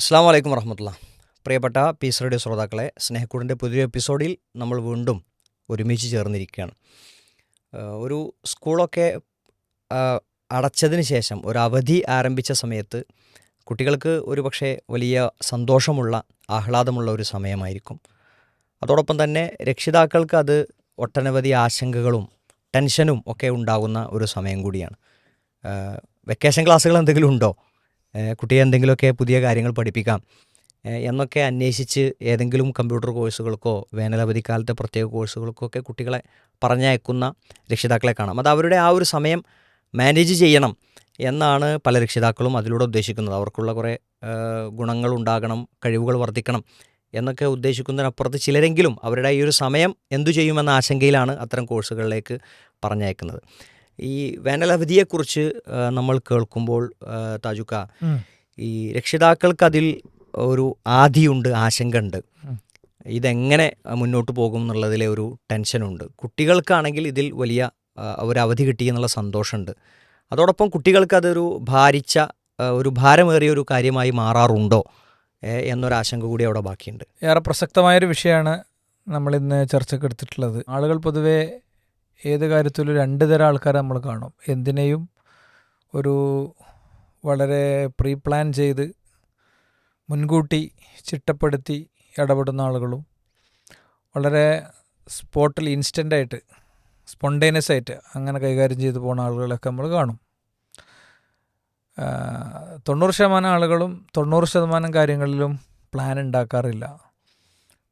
അസ്സാം വലൈക്കും വറഹമത്തുള്ള. പ്രിയപ്പെട്ട പീസ് റേഡിയോ ശ്രോതാക്കളെ, സ്നേഹക്കൂടിൻ്റെ പുതിയൊരു എപ്പിസോഡിൽ നമ്മൾ വീണ്ടും ഒരുമിച്ച് ചേർന്നിരിക്കുകയാണ്. ഒരു സ്കൂളൊക്കെ ആ, അടച്ചതിന് ശേഷം ഒരു അവധി ആരംഭിച്ച സമയത്ത് കുട്ടികൾക്ക് ഒരു പക്ഷേ വലിയ സന്തോഷമുള്ള ആഹ്ലാദമുള്ള ഒരു സമയമായിരിക്കും. അതോടൊപ്പം തന്നെ രക്ഷിതാക്കൾക്ക് അത് ഒട്ടനവധി ആശങ്കകളും ടെൻഷനും ഒക്കെ ഉണ്ടാകുന്ന ഒരു സമയം കൂടിയാണ്. ആ, വെക്കേഷൻ ക്ലാസ്സുകൾ എന്തെങ്കിലും ഉണ്ടോ, കുട്ടിയെ എന്തെങ്കിലുമൊക്കെ പുതിയ കാര്യങ്ങൾ പഠിപ്പിക്കാം എന്നൊക്കെ അന്വേഷിച്ച് ഏതെങ്കിലും കമ്പ്യൂട്ടർ കോഴ്സുകൾക്കോ വേനലവധിക്കാലത്തെ പ്രത്യേക കോഴ്സുകൾക്കോ ഒക്കെ കുട്ടികളെ പറഞ്ഞയക്കുന്ന രക്ഷിതാക്കളെ കാണാം. അത് അവരുടെ ആ ഒരു സമയം മാനേജ് ചെയ്യണം എന്നാണ് പല രക്ഷിതാക്കളും അതിലൂടെ ഉദ്ദേശിക്കുന്നത്. അവർക്കുള്ള കുറേ ഗുണങ്ങളുണ്ടാകണം, കഴിവുകൾ വർദ്ധിക്കണം എന്നൊക്കെ ഉദ്ദേശിക്കുന്നതിനപ്പുറത്ത് ചിലരെങ്കിലും അവരുടെ ഈ ഒരു സമയം എന്തു ചെയ്യുമെന്ന ആശങ്കയിലാണ് അത്തരം കോഴ്സുകളിലേക്ക് പറഞ്ഞയക്കുന്നത്. ഈ വേനലവധിയെക്കുറിച്ച് നമ്മൾ കേൾക്കുമ്പോൾ താജുക്ക, ഉം. ഈ രക്ഷിതാക്കൾക്കതിൽ ഒരു ആധിയുണ്ട്, ആശങ്കയുണ്ട്. ഉം. ഇതെങ്ങനെ മുന്നോട്ട് പോകും എന്നുള്ളതിലെ ഒരു ടെൻഷനുണ്ട്. കുട്ടികൾക്കാണെങ്കിൽ ഇതിൽ വലിയ ഒരു അവധി കിട്ടി എന്നുള്ള സന്തോഷമുണ്ട്. അതോടൊപ്പം കുട്ടികൾക്കതൊരു ഒരു ഭാരമേറിയ ഒരു കാര്യമായി മാറാറുണ്ടോ എന്നൊരാശങ്ക കൂടി അവിടെ ബാക്കിയുണ്ട്. ഏറെ പ്രസക്തമായൊരു വിഷയമാണ് നമ്മളിന്ന് ചർച്ചയ്ക്ക് എടുത്തിട്ടുള്ളത്. ആളുകൾ പൊതുവെ ഏത് കാര്യത്തിലും രണ്ട് തരം ആൾക്കാരെ നമ്മൾ കാണും. എന്തിനേയും ഒരു വളരെ പ്രീ പ്ലാൻ ചെയ്ത് മുൻകൂട്ടി ചിട്ടപ്പെടുത്തി ഇടപെടുന്ന ആളുകളും വളരെ സ്പോട്ടിൽ ഇൻസ്റ്റൻ്റായിട്ട് സ്പോണ്ടേനിയസ് ആയിട്ട് അങ്ങനെ കൈകാര്യം ചെയ്തു പോകുന്ന ആളുകളൊക്കെ നമ്മൾ കാണും. 90% ആളുകളും 90% കാര്യങ്ങളിലും പ്ലാൻ ഉണ്ടാക്കാറില്ല.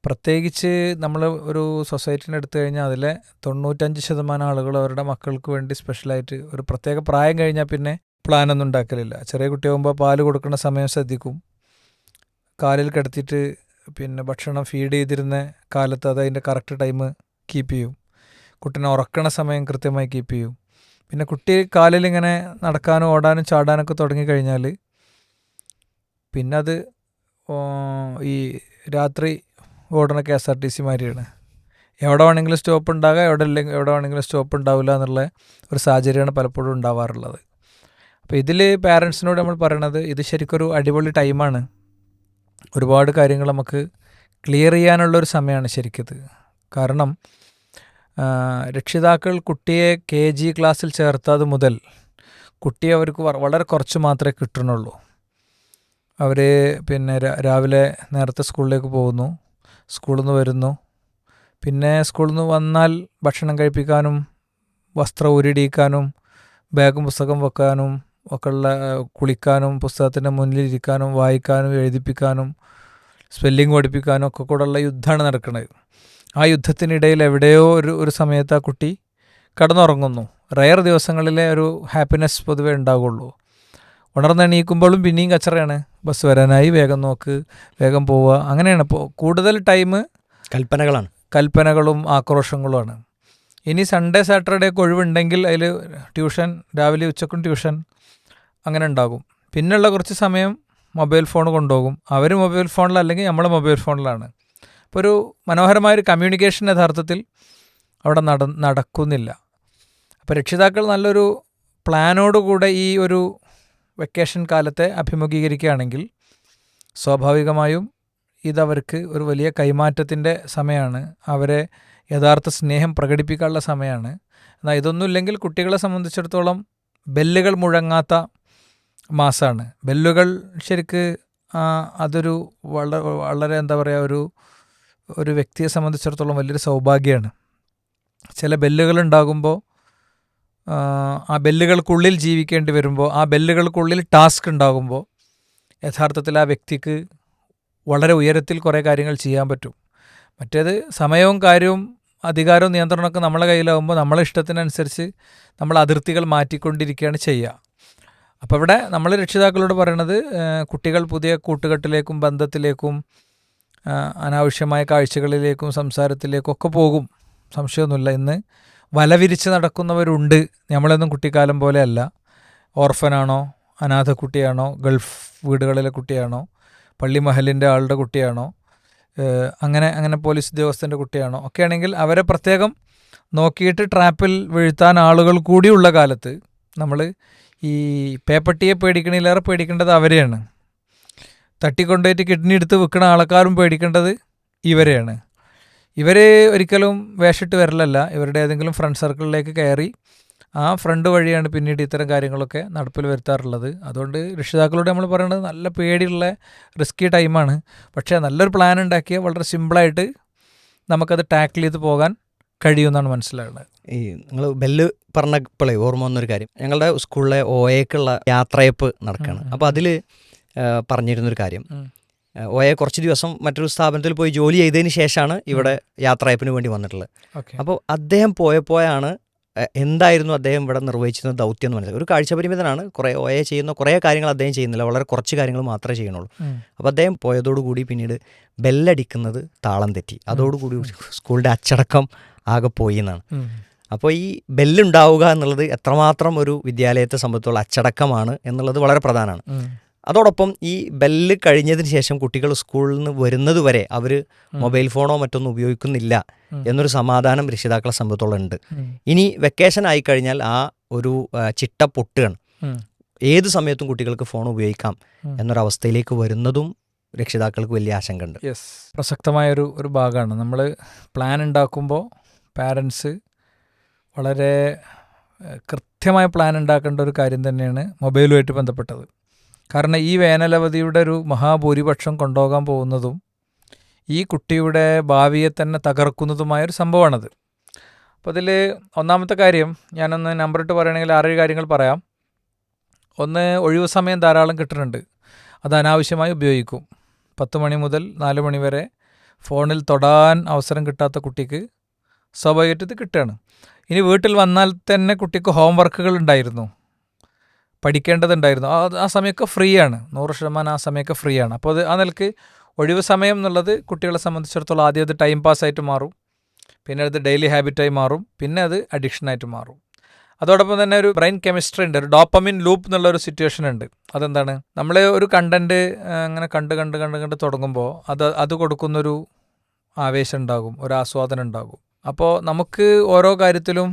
പ്രത്യേകിച്ച് നമ്മൾ ഒരു സൊസൈറ്റിനെ എടുത്തു കഴിഞ്ഞാൽ അതിലെ 95% ആളുകൾ അവരുടെ മക്കൾക്ക് വേണ്ടി സ്പെഷ്യലായിട്ട് ഒരു പ്രത്യേക പ്രായം കഴിഞ്ഞാൽ പിന്നെ പ്ലാനൊന്നും ഉണ്ടാക്കലില്ല. ചെറിയ കുട്ടിയാകുമ്പോൾ പാല് കൊടുക്കുന്ന സമയം ശ്രദ്ധിക്കും, കാലിൽ കിടത്തിയിട്ട് പിന്നെ ഭക്ഷണം ഫീഡ് ചെയ്തിരുന്ന കാലത്ത് അത് അതിൻ്റെ കറക്റ്റ് ടൈം കീപ്പ് ചെയ്യും, കുട്ടീനെ ഉറക്കണ സമയം കൃത്യമായി കീപ്പ് ചെയ്യും. പിന്നെ കുട്ടി കാലിലിങ്ങനെ നടക്കാനും ഓടാനും ചാടാനൊക്കെ തുടങ്ങിക്കഴിഞ്ഞാൽ പിന്നെ അത് ഈ രാത്രി ഓടണ KSRTC മാതിരിയാണ്. എവിടെ വേണമെങ്കിലും സ്റ്റോപ്പ് ഉണ്ടാകാം, എവിടെ വേണമെങ്കിലും സ്റ്റോപ്പ് ഉണ്ടാവില്ല എന്നുള്ള ഒരു സാഹചര്യമാണ് പലപ്പോഴും ഉണ്ടാവാറുള്ളത്. അപ്പോൾ ഇതിൽ പാരൻസിനോട് നമ്മൾ പറയണത്, ഇത് ശരിക്കൊരു അടിപൊളി ടൈമാണ്, ഒരുപാട് കാര്യങ്ങൾ നമുക്ക് ക്ലിയർ ചെയ്യാനുള്ളൊരു സമയമാണ് ശരിക്കത്. കാരണം രക്ഷിതാക്കൾ കുട്ടിയെ KG ക്ലാസ്സിൽ ചേർത്തത് മുതൽ കുട്ടിയെ അവർക്ക് വളരെ കുറച്ച് മാത്രമേ കിട്ടുന്നുള്ളൂ. അവർ പിന്നെ രാവിലെ നേരത്തെ സ്കൂളിലേക്ക് പോകുന്നു, സ്കൂളിൽ നിന്ന് വരുന്നു, പിന്നെ സ്കൂളിൽ നിന്ന് വന്നാൽ ഭക്ഷണം കഴിപ്പിക്കാനും വസ്ത്രം ഉരിടിയിക്കാനും ബാഗും പുസ്തകം വെക്കാനും ഒക്കെയുള്ള, കുളിക്കാനും പുസ്തകത്തിൻ്റെ മുന്നിലിരിക്കാനും വായിക്കാനും എഴുതിപ്പിക്കാനും സ്പെല്ലിംഗ് പഠിപ്പിക്കാനും ഒക്കെ കൂടെയുള്ള യുദ്ധമാണ് നടക്കുന്നത്. ആ യുദ്ധത്തിനിടയിൽ എവിടെയോ ഒരു സമയത്ത് ആ കുട്ടി കിടന്നുറങ്ങുന്നു. റയർ ദിവസങ്ങളിലെ ഒരു ഹാപ്പിനെസ് പൊതുവേ ഉണ്ടാവുകയുള്ളൂ. ഉണർന്നെണീക്കുമ്പോഴും പിന്നെയും കച്ചറയാണ്, ബസ് വരാനായി, വേഗം നോക്ക്, വേഗം പോവുക, അങ്ങനെയാണ്. ഇപ്പോൾ കൂടുതൽ ടൈം കൽപ്പനകളും ആക്രോശങ്ങളുമാണ്. ഇനി സൺഡേ സാറ്റർഡേ ഒക്കെ ഒഴിവുണ്ടെങ്കിൽ അതിൽ ട്യൂഷൻ, രാവിലെ ഉച്ചക്കും ട്യൂഷൻ അങ്ങനെ ഉണ്ടാകും. പിന്നെയുള്ള കുറച്ച് സമയം മൊബൈൽ ഫോൺ കൊണ്ടുപോകും. അവർ മൊബൈൽ ഫോണിൽ, അല്ലെങ്കിൽ നമ്മൾ മൊബൈൽ ഫോണിലാണ്. അപ്പോൾ ഒരു മനോഹരമായൊരു കമ്മ്യൂണിക്കേഷൻ യഥാർത്ഥത്തിൽ അവിടെ നടക്കുന്നില്ല. അപ്പോൾ രക്ഷിതാക്കൾ നല്ലൊരു പ്ലാനോടുകൂടെ ഈ ഒരു വെക്കേഷൻ കാലത്തെ അഭിമുഖീകരിക്കുകയാണെങ്കിൽ സ്വാഭാവികമായും ഇതവർക്ക് ഒരു വലിയ കൈമാറ്റത്തിൻ്റെ സമയമാണ്, അവരെ യഥാർത്ഥ സ്നേഹം പ്രകടിപ്പിക്കാനുള്ള സമയമാണ്. എന്നാൽ ഇതൊന്നുമില്ലെങ്കിൽ കുട്ടികളെ സംബന്ധിച്ചിടത്തോളം ബെല്ലുകൾ മുഴങ്ങാത്ത മാസമാണ്. ബെല്ലുകൾ ശരിക്ക് അതൊരു വളരെ എന്താ പറയുക, ഒരു വ്യക്തിയെ സംബന്ധിച്ചിടത്തോളം വലിയൊരു സൗഭാഗ്യമാണ്. ചില ബെല്ലുകളുണ്ടാകുമ്പോൾ ആ ബെല്ലുകൾക്കുള്ളിൽ ജീവിക്കേണ്ടി വരുമ്പോൾ, ആ ബെല്ലുകൾക്കുള്ളിൽ ടാസ്ക് ഉണ്ടാകുമ്പോൾ യഥാർത്ഥത്തിൽ ആ വ്യക്തിക്ക് വളരെ ഉയരത്തിൽ കുറേ കാര്യങ്ങൾ ചെയ്യാൻ പറ്റും. മറ്റേത് സമയവും കാര്യവും അധികാരവും നിയന്ത്രണമൊക്കെ നമ്മളെ കയ്യിലാവുമ്പോൾ നമ്മളെ ഇഷ്ടത്തിനനുസരിച്ച് നമ്മൾ അതിർത്തികൾ മാറ്റിക്കൊണ്ടിരിക്കുകയാണ് ചെയ്യുക. അപ്പോൾ ഇവിടെ നമ്മൾ രക്ഷിതാക്കളോട് പറയണത്, കുട്ടികൾ പുതിയ കൂട്ടുകെട്ടിലേക്കും ബന്ധത്തിലേക്കും അനാവശ്യമായ കാഴ്ചകളിലേക്കും സംസാരത്തിലേക്കും ഒക്കെ പോകും, സംശയമൊന്നുമില്ല. ഇന്ന് വല വിരിച്ച് നടക്കുന്നവരുണ്ട്. നമ്മളൊന്നും കുട്ടിക്കാലം പോലെയല്ല. ഓർഫനാണോ, അനാഥ കുട്ടിയാണോ, ഗൾഫ് വീടുകളിലെ കുട്ടിയാണോ, പള്ളി മഹലിൻ്റെ ആളുടെ കുട്ടിയാണോ, അങ്ങനെ പോലീസ് ഉദ്യോഗസ്ഥൻ്റെ കുട്ടിയാണോ ഒക്കെ ആണെങ്കിൽ അവരെ പ്രത്യേകം നോക്കിയിട്ട് ട്രാപ്പിൽ വീഴ്ത്താൻ ആളുകൾ കൂടിയുള്ള കാലത്ത് നമ്മൾ ഈ പേപ്പട്ടിയെ പേടിക്കണിലേറെ പേടിക്കേണ്ടത് അവരെയാണ്. തട്ടിക്കൊണ്ടുപോയിട്ട് കിഡ്നി എടുത്ത് വിൽക്കുന്ന ആൾക്കാരും പേടിക്കേണ്ടത് ഇവരെയാണ്. ഇവർ ഒരിക്കലും വേഷിട്ട് വരലല്ല, ഇവരുടെ ഏതെങ്കിലും ഫ്രണ്ട് സർക്കിളിലേക്ക് കയറി ആ ഫ്രണ്ട് വഴിയാണ് പിന്നീട് ഇത്തരം കാര്യങ്ങളൊക്കെ നടപ്പിൽ വരുത്താറുള്ളത്. അതുകൊണ്ട് രക്ഷിതാക്കളോട് നമ്മൾ പറയുന്നത് നല്ല പേടിയുള്ള റിസ്കി ടൈമാണ്. പക്ഷേ നല്ലൊരു പ്ലാൻ ഉണ്ടാക്കിയാൽ വളരെ സിമ്പിളായിട്ട് നമുക്കത് ടാക്കിൾ ചെയ്ത് പോകാൻ കഴിയുമെന്നാണ് മനസ്സിലാകുന്നത്. ഈ നിങ്ങൾ ബെല്ല് പറഞ്ഞപ്പോഴേ ഓർമ്മ വന്നൊരു കാര്യം, ഞങ്ങളുടെ സ്കൂളിലെ OAക്കുള്ള യാത്രയപ്പ് നടക്കുകയാണ്. അപ്പോൾ അതിൽ പറഞ്ഞിരുന്നൊരു കാര്യം, OA കുറച്ച് ദിവസം മറ്റൊരു സ്ഥാപനത്തിൽ പോയി ജോലി ചെയ്തതിന് ശേഷമാണ് ഇവിടെ യാത്രയപ്പിന് വേണ്ടി വന്നിട്ടുള്ളത്. അപ്പോൾ അദ്ദേഹം പോയപ്പോഴാണ് എന്തായിരുന്നു അദ്ദേഹം ഇവിടെ നിർവഹിച്ചിരുന്ന ദൗത്യം എന്ന് മനസ്സിലായി. ഒരു കാഴ്ചപരിമിതനാണ്, കുറേ OA ചെയ്യുന്ന കുറേ കാര്യങ്ങൾ അദ്ദേഹം ചെയ്യുന്നില്ല, വളരെ കുറച്ച് കാര്യങ്ങൾ മാത്രമേ ചെയ്യുന്നുള്ളൂ. അപ്പോൾ അദ്ദേഹം പോയതോടുകൂടി പിന്നീട് ബെല്ലടിക്കുന്നത് താളം തെറ്റി, അതോടുകൂടി സ്കൂളിൻ്റെ അച്ചടക്കം ആകെ പോയി എന്നാണ്. അപ്പോൾ ഈ ബെല്ലുണ്ടാവുക എന്നുള്ളത് എത്രമാത്രം ഒരു വിദ്യാലയത്തെ സംബന്ധിച്ചുള്ള അച്ചടക്കമാണ് എന്നുള്ളത് വളരെ പ്രധാനമാണ്. അതോടൊപ്പം ഈ ബെല്ല് കഴിഞ്ഞതിന് ശേഷം കുട്ടികൾ സ്കൂളിൽ നിന്ന് വരുന്നത് വരെ അവർ മൊബൈൽ ഫോണോ മറ്റൊന്നും ഉപയോഗിക്കുന്നില്ല എന്നൊരു സമാധാനം രക്ഷിതാക്കളെ സംബന്ധിച്ചോളം ഉണ്ട്. ഇനി വെക്കേഷൻ ആയിക്കഴിഞ്ഞാൽ ആ ഒരു ചിട്ട പൊട്ടുകയാണ്. ഏത് സമയത്തും കുട്ടികൾക്ക് ഫോൺ ഉപയോഗിക്കാം എന്നൊരവസ്ഥയിലേക്ക് വരുന്നതും രക്ഷിതാക്കൾക്ക് വലിയ ആശങ്കയുണ്ട്. യെസ്, പ്രസക്തമായൊരു ഭാഗമാണ്. നമ്മൾ പ്ലാൻ ഉണ്ടാക്കുമ്പോൾ പാരൻസ് വളരെ കൃത്യമായ പ്ലാൻ ഉണ്ടാക്കേണ്ട ഒരു കാര്യം തന്നെയാണ് മൊബൈലുമായിട്ട് ബന്ധപ്പെട്ടത്. കാരണം ഈ വേനലവധിയുടെ ഒരു മഹാഭൂരിപക്ഷം കൊണ്ടുപോകാൻ പോകുന്നതും ഈ കുട്ടിയുടെ ഭാവിയെ തന്നെ തകർക്കുന്നതുമായൊരു സംഭവമാണത്. അപ്പോൾ അതിൽ ഒന്നാമത്തെ കാര്യം ഞാനൊന്ന് നമ്പറിട്ട് പറയുകയാണെങ്കിൽ 6 കാര്യങ്ങൾ പറയാം. ഒന്ന്, ഒഴിവു സമയം ധാരാളം കിട്ടുന്നുണ്ട്, അത് അനാവശ്യമായി ഉപയോഗിക്കും. 10 മണി മുതൽ 4 മണി വരെ ഫോണിൽ തൊടാൻ അവസരം കിട്ടാത്ത കുട്ടിക്ക് സ്വാഭാവികമായിട്ട് ഇത് കിട്ടുകയാണ്. ഇനി വീട്ടിൽ വന്നാൽ തന്നെ കുട്ടിക്ക് ഹോംവർക്കുകൾ ഉണ്ടായിരുന്നു, പഠിക്കേണ്ടതുണ്ടായിരുന്നു, ആ സമയമൊക്കെ ഫ്രീ ആണ്, 100% ആ സമയമൊക്കെ ഫ്രീ ആണ്. അപ്പോൾ അത് ആ നിലക്ക് ഒഴിവ് സമയം എന്നുള്ളത് കുട്ടികളെ സംബന്ധിച്ചിടത്തോളം ആദ്യം അത് ടൈം പാസ്സായിട്ട് മാറും, പിന്നെ അത് ഡെയിലി ഹാബിറ്റായി മാറും, പിന്നെ അത് അഡിക്ഷനായിട്ട് മാറും. അതോടൊപ്പം തന്നെ ഒരു ബ്രെയിൻ കെമിസ്ട്രി ഉണ്ട്, ഒരു ഡോപ്പമിൻ ലൂപ്പ് എന്നുള്ളൊരു സിറ്റുവേഷൻ ഉണ്ട്. അതെന്താണ്, നമ്മൾ ഒരു കണ്ടൻറ്റ് അങ്ങനെ കണ്ട് തുടങ്ങുമ്പോൾ അത് കൊടുക്കുന്നൊരു ആവേശം ഉണ്ടാകും, ഒരു ആസ്വാദനം ഉണ്ടാകും. അപ്പോൾ നമുക്ക് ഓരോ കാര്യത്തിലും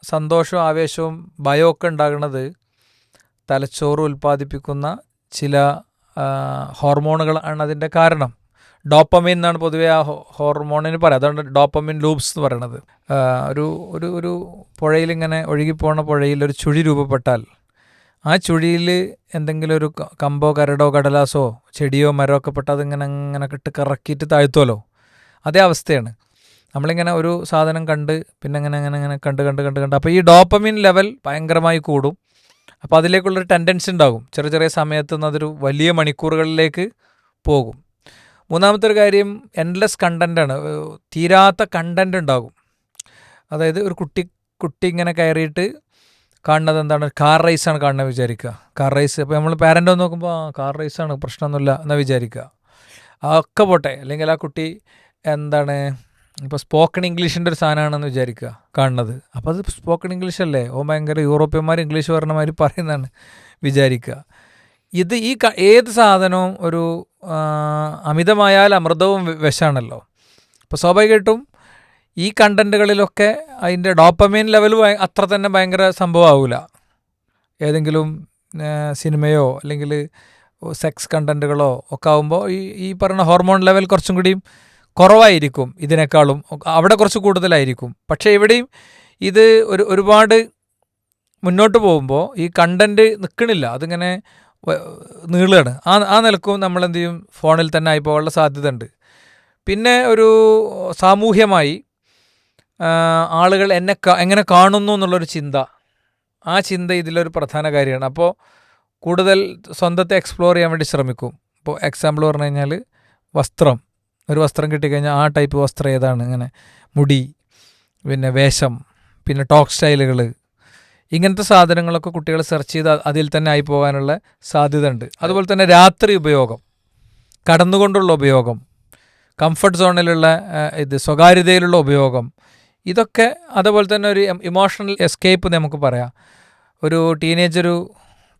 സന്തോഷവും ആവേശവും ഭയമൊക്കെ ഉണ്ടാകുന്നത് തലച്ചോറ് ഉൽപ്പാദിപ്പിക്കുന്ന ചില ഹോർമോണുകളാണ് അതിൻ്റെ കാരണം. ഡോപ്പമിൻ എന്നാണ് പൊതുവേ ആ ഹോർമോണിന് പറയുക, അതുകൊണ്ട് ഡോപ്പമിൻ ലൂപ്സ് എന്ന് പറയണത്. ഒരു പുഴയിലിങ്ങനെ ഒഴുകിപ്പോണ പുഴയിൽ ഒരു ചുഴി രൂപപ്പെട്ടാൽ ആ ചുഴിയിൽ എന്തെങ്കിലും ഒരു കമ്പോ കരടോ കടലാസോ ചെടിയോ മരമോ ഒക്കെ പെട്ടാൽ അതിങ്ങനെ ഇട്ട് കറക്കിയിട്ട് താഴ്ത്തുമല്ലോ, അതേ അവസ്ഥയാണ്. നമ്മളിങ്ങനെ ഒരു സാധനം കണ്ട് പിന്നെ ഇങ്ങനെ കണ്ട് അപ്പോൾ ഈ ഡോപ്പമിൻ ലെവൽ ഭയങ്കരമായി കൂടും. അപ്പോൾ അതിലേക്കുള്ളൊരു ടെൻഡൻസി ഉണ്ടാകും, ചെറിയ സമയത്ത് നിന്ന് അതൊരു വലിയ മണിക്കൂറുകളിലേക്ക് പോകും. മൂന്നാമത്തെ ഒരു കാര്യം എൻലെസ് കണ്ടൻ്റാണ്, തീരാത്ത കണ്ടൻ്റ് ഉണ്ടാകും. അതായത് ഒരു കുട്ടി ഇങ്ങനെ കയറിയിട്ട് കാണുന്നത് എന്താണ്, കാർ റേസാണ് കാണുന്നത് വിചാരിക്കുക. കാർ റേസ്, അപ്പോൾ നമ്മൾ പാരൻ്റ് ഒന്ന് നോക്കുമ്പോൾ കാർ റേസാണ്, പ്രശ്നമൊന്നുമില്ല എന്നാൽ വിചാരിക്കുക. ഒക്കെ പോട്ടെ, അല്ലെങ്കിൽ ആ കുട്ടി എന്താണ് ഇപ്പോൾ സ്പോക്കൺ ഇംഗ്ലീഷിൻ്റെ ഒരു സാധനമാണെന്ന് വിചാരിക്കുക കാണുന്നത്, അപ്പോൾ അത് സ്പോക്കൺ ഇംഗ്ലീഷ് അല്ലേ, ഭയങ്കര യൂറോപ്യന്മാർ ഇംഗ്ലീഷ് പറഞ്ഞമാതിരി പറയുന്നതാണ് വിചാരിക്കുക. ഇത് ഏത് സാധനവും ഒരു അമിതമായാൽ അമൃതവും വിഷമാണല്ലോ. അപ്പോൾ സ്വാഭാവികമായിട്ടും ഈ കണ്ടൻറ്റുകളിലൊക്കെ അതിൻ്റെ ഡോപ്പമൈൻ ലെവൽ അത്ര തന്നെ ഭയങ്കര സംഭവമാവില്ല. ഏതെങ്കിലും സിനിമയോ അല്ലെങ്കിൽ സെക്സ് കണ്ടൻറ്റുകളോ ഒക്കെ ആകുമ്പോൾ ഈ പറയുന്ന ഹോർമോൺ ലെവൽ കുറച്ചും കൂടിയും കുറവായിരിക്കും, ഇതിനേക്കാളും അവിടെ കുറച്ച് കൂടുതലായിരിക്കും. പക്ഷേ ഇവിടെയും ഇത് ഒരുപാട് മുന്നോട്ട് പോകുമ്പോൾ ഈ കണ്ടൻറ്റ് നിൽക്കണില്ല, അതിങ്ങനെ നീളുകയാണ്. ആ നിലക്കും നമ്മളെന്ത് ചെയ്യും, ഫോണിൽ തന്നെ ആയിപ്പോകാനുള്ള സാധ്യത ഉണ്ട്. പിന്നെ ഒരു സാമൂഹ്യമായി ആളുകൾ എങ്ങനെ കാണുന്നു എന്നുള്ളൊരു ചിന്ത, ആ ചിന്ത ഇതിലൊരു പ്രധാന കാര്യമാണ്. അപ്പോൾ കൂടുതൽ സ്വന്തത്തെ എക്സ്പ്ലോർ ചെയ്യാൻ വേണ്ടി ശ്രമിക്കും. ഇപ്പോൾ എക്സാമ്പിൾ പറഞ്ഞു കഴിഞ്ഞാൽ വസ്ത്രം, ഒരു വസ്ത്രം കിട്ടിക്കഴിഞ്ഞാൽ ആ ടൈപ്പ് വസ്ത്രം ഏതാണ്, ഇങ്ങനെ മുടി, പിന്നെ വേഷം, പിന്നെ ടോക്ക് സ്റ്റൈലുകൾ, ഇങ്ങനത്തെ സാധനങ്ങളൊക്കെ കുട്ടികൾ സെർച്ച് ചെയ്ത് അതിൽ തന്നെ ആയി പോകാനുള്ള സാധ്യത ഉണ്ട്. അതുപോലെ തന്നെ രാത്രി ഉപയോഗം, കടന്നുകൊണ്ടുള്ള ഉപയോഗം, കംഫർട്ട് സോണിലുള്ള സ്വകാര്യതയിലുള്ള ഉപയോഗം, ഇതൊക്കെ അതുപോലെ തന്നെ ഒരു ഇമോഷണൽ എസ്കേപ്പ് നമുക്ക് പറയാം. ഒരു ടീനേജ്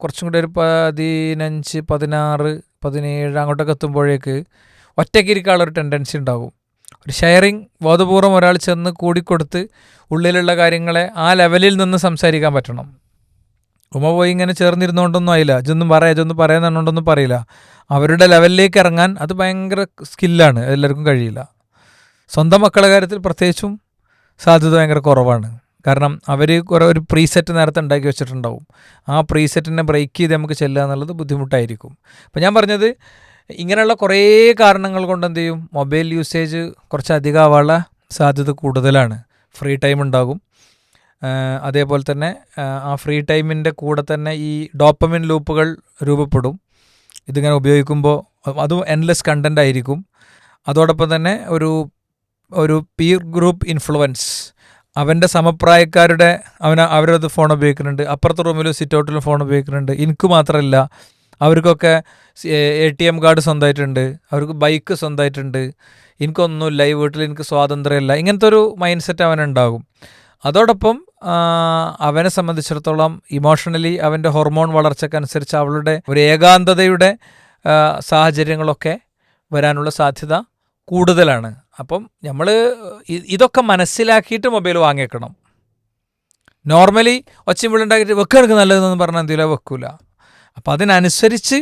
കുറച്ചും കൂടി ഒരു 15, 16, 17 അങ്ങോട്ടൊക്കെ എത്തുമ്പോഴേക്ക് ഒറ്റയ്ക്കിരിക്കാനുള്ളൊരു ടെൻഡൻസി ഉണ്ടാകും. ഒരു ഷെയറിങ് ബോധപൂർവം ഒരാൾ ചെന്ന് കൂടിക്കൊടുത്ത് ഉള്ളിലുള്ള കാര്യങ്ങളെ ആ ലെവലിൽ നിന്ന് സംസാരിക്കാൻ പറ്റണം. ഉമ്മ പോയി ഇങ്ങനെ ചേർന്നിരുന്നുകൊണ്ടൊന്നും ആയില്ല, ഇതൊന്നും പറയാന്നുകൊണ്ടൊന്നും പറയില്ല. അവരുടെ ലെവലിലേക്ക് ഇറങ്ങാൻ അത് ഭയങ്കര സ്കില്ലാണ്, എല്ലാവർക്കും കഴിയില്ല. സ്വന്തം മക്കളുടെ കാര്യത്തിൽ പ്രത്യേകിച്ചും സാധ്യത ഭയങ്കര കുറവാണ്. കാരണം അവർ കുറേ ഒരു പ്രീസെറ്റ് നേരത്തെ ഉണ്ടാക്കി വെച്ചിട്ടുണ്ടാവും. ആ പ്രീസെറ്റിനെ ബ്രേക്ക് ചെയ്ത് നമുക്ക് ചെല്ലുക എന്നുള്ളത് ബുദ്ധിമുട്ടായിരിക്കും. അപ്പോൾ ഞാൻ പറഞ്ഞത് ഇങ്ങനെയുള്ള കുറേ കാരണങ്ങൾ കൊണ്ട് എന്ത് ചെയ്യും, മൊബൈൽ യൂസേജ് കുറച്ച് അധികം ആവാനുള്ള സാധ്യത കൂടുതലാണ്. ഫ്രീ ടൈം ഉണ്ടാകും. അതേപോലെ തന്നെ ആ ഫ്രീ ടൈമിൻ്റെ കൂടെ തന്നെ ഈ ഡോപ്പമിൻ ലൂപ്പുകൾ രൂപപ്പെടും. ഇതിങ്ങനെ ഉപയോഗിക്കുമ്പോൾ അതും എൻലെസ് കണ്ടൻ്റ് ആയിരിക്കും. അതോടൊപ്പം തന്നെ ഒരു പീർ ഗ്രൂപ്പ് ഇൻഫ്ലുവൻസ്, അവൻ്റെ സമപ്രായക്കാരുടെ അവരത് ഫോൺ ഉപയോഗിക്കുന്നുണ്ട്, അപ്പുറത്തെ റൂമിലും സിറ്റ് ഔട്ടിലും ഫോൺ ഉപയോഗിക്കുന്നുണ്ട്. എനിക്ക് മാത്രമല്ല, അവർക്കൊക്കെ ATM കാർഡ് സ്വന്തമായിട്ടുണ്ട്, അവർക്ക് ബൈക്ക് സ്വന്തമായിട്ടുണ്ട്, എനിക്കൊന്നുമില്ല, ഈ വീട്ടിൽ എനിക്ക് സ്വാതന്ത്ര്യമില്ല. ഇങ്ങനത്തെ ഒരു മൈൻഡ് സെറ്റ് അവനുണ്ടാകും. അതോടൊപ്പം അവനെ സംബന്ധിച്ചിടത്തോളം ഇമോഷണലി അവൻ്റെ ഹോർമോൺ വളർച്ചക്കനുസരിച്ച് അവളുടെ ഒരു ഏകാന്തതയുടെ സാഹചര്യങ്ങളൊക്കെ വരാനുള്ള സാധ്യത കൂടുതലാണ്. അപ്പം നമ്മൾ ഇതൊക്കെ മനസ്സിലാക്കിയിട്ട് മൊബൈൽ വാങ്ങിയേക്കണം. നോർമലി ഒച്ചയും വിളുണ്ടാക്കിയിട്ട് വെക്കെടുക്ക് നല്ലതെന്ന് പറഞ്ഞാൽ എന്തെങ്കിലും വെക്കൂല. അപ്പം അതിനനുസരിച്ച്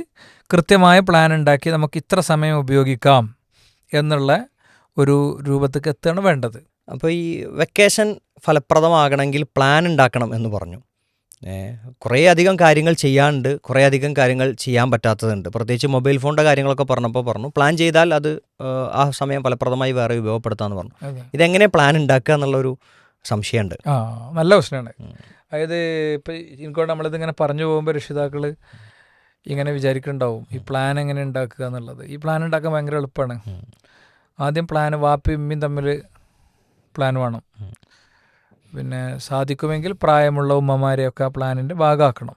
കൃത്യമായ പ്ലാൻ ഉണ്ടാക്കി നമുക്ക് ഇത്ര സമയം ഉപയോഗിക്കാം എന്നുള്ള ഒരു രൂപത്തേക്ക് എത്തുകയാണ് വേണ്ടത്. അപ്പോൾ ഈ വെക്കേഷൻ ഫലപ്രദമാകണമെങ്കിൽ പ്ലാൻ ഉണ്ടാക്കണം എന്ന് പറഞ്ഞു. കുറേ അധികം കാര്യങ്ങൾ ചെയ്യാനുണ്ട്, കുറേ അധികം കാര്യങ്ങൾ ചെയ്യാൻ പറ്റാത്തതുണ്ട്. പ്രത്യേകിച്ച് മൊബൈൽ ഫോണിൻ്റെ കാര്യങ്ങളൊക്കെ പറഞ്ഞു പ്ലാൻ ചെയ്താൽ അത് ആ സമയം ഫലപ്രദമായി വേറെ ഉപയോഗപ്പെടുത്താമെന്ന് പറഞ്ഞു. ഇതെങ്ങനെ പ്ലാൻ ഉണ്ടാക്കുക എന്നുള്ളൊരു സംശയമുണ്ട്. നല്ല പ്രശ്നമാണ്. അതായത് ഇപ്പോൾ എനിക്കോട് നമ്മളിതിങ്ങനെ പറഞ്ഞു പോകുമ്പോൾ രക്ഷിതാക്കൾ ഇങ്ങനെ വിചാരിക്കുന്നുണ്ടാവും ഈ പ്ലാൻ എങ്ങനെ ഉണ്ടാക്കുക എന്നുള്ളത്. ഈ പ്ലാൻ ഉണ്ടാക്കാൻ ഭയങ്കര എളുപ്പമാണ്. ആദ്യം പ്ലാൻ വാപ്പയും ഉമ്മയും തമ്മിൽ പ്ലാൻ വേണം. പിന്നെ സാധിക്കുമെങ്കിൽ പ്രായമുള്ള ഉമ്മമാരെയൊക്കെ ആ പ്ലാനിൻ്റെ ഭാഗമാക്കണം.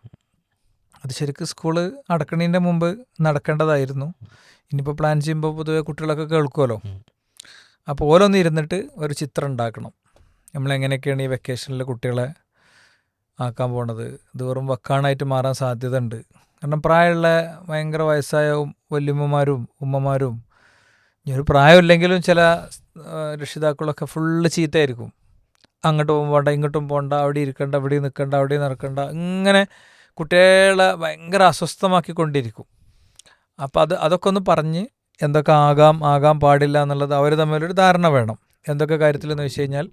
അത് ശരിക്കും സ്കൂള് അടക്കണതിൻ്റെ മുമ്പ് നടക്കേണ്ടതായിരുന്നു. ഇനിയിപ്പോൾ പ്ലാൻ ചെയ്യുമ്പോൾ പൊതുവെ കുട്ടികളൊക്കെ കേൾക്കുമല്ലോ. അപ്പോൾ ഓരോന്ന് ഇരുന്നിട്ട് ഒരു ചിത്രം ഉണ്ടാക്കണം. നമ്മളെങ്ങനെയൊക്കെയാണ് ഈ വെക്കേഷനിൽ കുട്ടികളെ ആക്കാൻ പോണത്. ഇത് വെറും വക്കാണായിട്ട് മാറാൻ സാധ്യത ഉണ്ട്. കാരണം പ്രായമുള്ള ഭയങ്കര വയസ്സായ വല്യമ്മമാരും ഉമ്മമാരും, ഇനി ഒരു പ്രായമില്ലെങ്കിലും ചില രക്ഷിതാക്കളൊക്കെ ഫുള്ള് ചീത്തയായിരിക്കും. അങ്ങോട്ട് പോകണ്ട, ഇങ്ങോട്ടും പോകണ്ട, അവിടെ ഇരിക്കണ്ട, ഇവിടെ നിൽക്കണ്ട, അവിടെ നടക്കണ്ട, ഇങ്ങനെ കുട്ടികളെ ഭയങ്കര അസ്വസ്ഥമാക്കിക്കൊണ്ടിരിക്കും. അപ്പോൾ അതൊക്കെ ഒന്ന് പറഞ്ഞ് എന്തൊക്കെ ആകാൻ പാടില്ല എന്നുള്ളത് അവർ തമ്മിലൊരു ധാരണ വേണം. എന്തൊക്കെ കാര്യത്തിലെന്ന് വെച്ച് കഴിഞ്ഞാൽ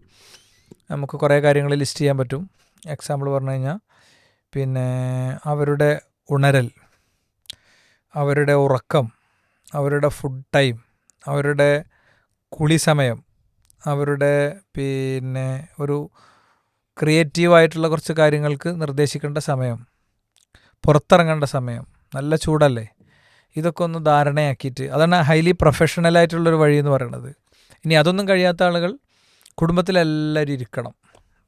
നമുക്ക് കുറേ കാര്യങ്ങൾ ലിസ്റ്റ് ചെയ്യാൻ പറ്റും. എക്സാമ്പിൾ പറഞ്ഞു കഴിഞ്ഞാൽ പിന്നെ അവരുടെ ഉണരൽ, അവരുടെ ഉറക്കം, അവരുടെ ഫുഡ് ടൈം, അവരുടെ കുളി സമയം, അവരുടെ പിന്നെ ഒരു ക്രിയേറ്റീവായിട്ടുള്ള കുറച്ച് കാര്യങ്ങൾക്ക് നിർദ്ദേശിക്കേണ്ട സമയം, പുറത്തിറങ്ങേണ്ട സമയം, നല്ല ചൂടല്ലേ, ഇതൊക്കെ ഒന്ന് ധാരണയാക്കിയിട്ട്, അതാണ് ഹൈലി പ്രൊഫഷണലായിട്ടുള്ളൊരു വഴി എന്ന് പറയുന്നത്. ഇനി അതൊന്നും കഴിയാത്ത ആളുകൾ കുടുംബത്തിലെല്ലാവരും ഇരിക്കണം.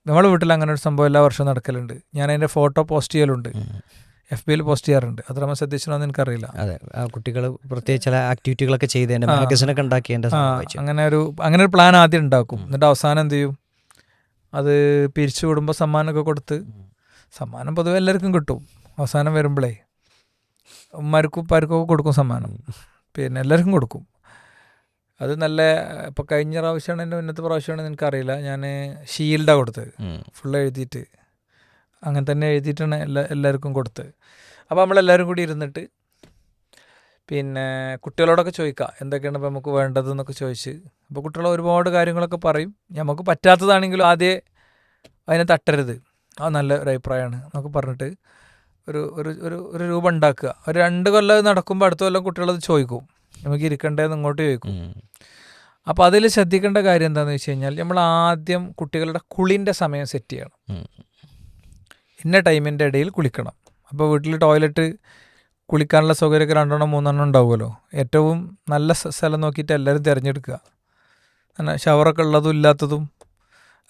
നമ്മുടെ വീട്ടിൽ അങ്ങനെ ഒരു സംഭവം എല്ലാ വർഷവും നടക്കലുണ്ട്. ഞാൻ അതിൻ്റെ ഫോട്ടോ പോസ്റ്റ് ചെയ്യലുണ്ട്, FB പോസ്റ്റ് ചെയ്യാറുണ്ട്. അത്ര നമ്മൾ ശ്രദ്ധിച്ചണമെന്ന് എനിക്കറിയില്ല. അതെ, കുട്ടികൾ പ്രത്യേകിച്ച് ചില ആക്ടിവിറ്റികളൊക്കെ ചെയ്തതിൻ്റെ മാഗസിനൊക്കെ ഉണ്ടാക്കിയതിൻ്റെ അങ്ങനെ ഒരു പ്ലാൻ ആദ്യം ഉണ്ടാക്കും. എന്നിട്ട് അവസാനം എന്ത് ചെയ്യും, അത് പിരിച്ചു വിടുമ്പോൾ സമ്മാനമൊക്കെ കൊടുത്ത്, സമ്മാനം പൊതുവെ എല്ലാവർക്കും കിട്ടും. അവസാനം വരുമ്പോഴേ ഉമ്മാർക്കും ഉപ്പാർക്കൊക്കെ കൊടുക്കും സമ്മാനം, പിന്നെ എല്ലാവർക്കും കൊടുക്കും. അത് നല്ല, ഇപ്പോൾ കഴിഞ്ഞ പ്രാവശ്യമാണ് എൻ്റെ മുന്നത്തെ പ്രാവശ്യമാണെന്ന് എനിക്കറിയില്ല, ഞാൻ ഷീൽഡാണ് കൊടുത്തത്, ഫുള്ള് എഴുതിയിട്ട്. അങ്ങനെ തന്നെ എഴുതിയിട്ടാണ് എല്ലാവർക്കും കൊടുത്തത്. അപ്പോൾ നമ്മളെല്ലാവരും കൂടി ഇരുന്നിട്ട് പിന്നെ കുട്ടികളോടൊക്കെ ചോദിക്കുക എന്തൊക്കെയാണ് ഇപ്പോൾ നമുക്ക് വേണ്ടതെന്നൊക്കെ ചോദിച്ച്. അപ്പോൾ കുട്ടികൾ ഒരുപാട് കാര്യങ്ങളൊക്കെ പറയും. നമുക്ക് പറ്റാത്തതാണെങ്കിലും ആദ്യം അതിനെ തട്ടരുത്, അത് നല്ല ഒരു അഭിപ്രായമാണ് എന്നൊക്കെ പറഞ്ഞിട്ട് ഒരു ഒരു ഒരു ഒരു രൂപം ഉണ്ടാക്കുക. ഒരു 2 കൊല്ലം നടക്കുമ്പോൾ അടുത്ത കൊല്ലം കുട്ടികളത് ചോദിക്കും, നമുക്ക് ഇരിക്കണ്ടേന്ന് ഇങ്ങോട്ട് ചോദിക്കും. അപ്പോൾ അതിൽ ശ്രദ്ധിക്കേണ്ട കാര്യം എന്താണെന്ന് വെച്ച് കഴിഞ്ഞാൽ, നമ്മൾ ആദ്യം കുട്ടികളുടെ കുളിൻ്റെ സമയം സെറ്റ് ചെയ്യണം. ഇന്ന ടൈമിൻ്റെ ഇടയിൽ കുളിക്കണം. അപ്പോൾ വീട്ടിൽ ടോയ്ലറ്റ് കുളിക്കാനുള്ള സൗകര്യമൊക്കെ 2 3 ഉണ്ടാവുമല്ലോ. ഏറ്റവും നല്ല സ്ഥലം നോക്കിയിട്ട് എല്ലാവരും തിരഞ്ഞെടുക്കുക. അങ്ങനെ ഷവറൊക്കെ ഉള്ളതും ഇല്ലാത്തതും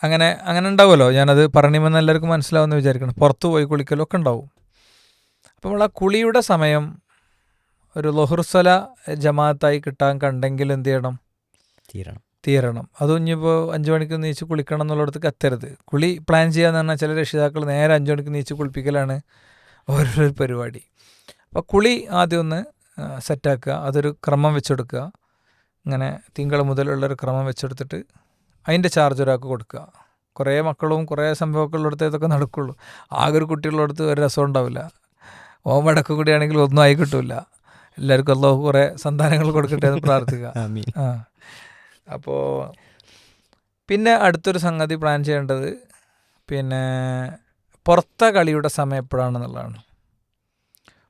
അങ്ങനെ ഉണ്ടാവുമല്ലോ. ഞാനത് പറഞ്ഞിമെന്ന് എല്ലാവർക്കും മനസ്സിലാവുമെന്ന് വിചാരിക്കണം. പുറത്ത് പോയി കുളിക്കലൊക്കെ ഉണ്ടാവും. അപ്പോൾ നമ്മൾ ആ കുളിയുടെ സമയം ഒരു ലൊഹുർസല ജമാഅത്തായി കിട്ടാൻ കണ്ടെങ്കിൽ എന്ത് ചെയ്യണം, തീരണം. അതും ഇനിയിപ്പോൾ 5 മണിക്ക് നീച്ച് കുളിക്കണം എന്നുള്ളിടത്തേക്ക് എത്തരുത്. കുളി പ്ലാൻ ചെയ്യാന്ന് പറഞ്ഞാൽ ചില രക്ഷിതാക്കൾ നേരെ 5 മണിക്ക് നീച്ച് കുളിപ്പിക്കലാണ് ഓരോരോ പരിപാടി. അപ്പോൾ കുളി ആദ്യം ഒന്ന് സെറ്റാക്കുക, അതൊരു ക്രമം വെച്ചെടുക്കുക. ഇങ്ങനെ തിങ്കൾ മുതലുള്ളൊരു ക്രമം വെച്ചെടുത്തിട്ട് അതിൻ്റെ ചാർജ് ഒരാൾക്ക് കൊടുക്കുക. കുറേ മക്കളും കുറേ സംഭവമൊക്കെ ഉള്ളിടത്ത് ഇതൊക്കെ നടക്കുള്ളൂ. ആകെ ഒരു കുട്ടികളുള്ളടത്ത് ഒരു രസം ഉണ്ടാവില്ല. ഓമടക്കം കൂടിയാണെങ്കിൽ ഒന്നും ആയി കിട്ടില്ല. എല്ലാവർക്കും അല്ലാഹു കുറേ സന്താനങ്ങൾ കൊടുക്കട്ടെ എന്ന് പ്രാർത്ഥിക്കുക. ആമീൻ. ആ അപ്പോൾ പിന്നെ അടുത്തൊരു സംഗതി പ്ലാൻ ചെയ്യേണ്ടത് പിന്നെ പുറത്തെ കളിയുടെ സമയം എപ്പോഴാണെന്നുള്ളതാണ്.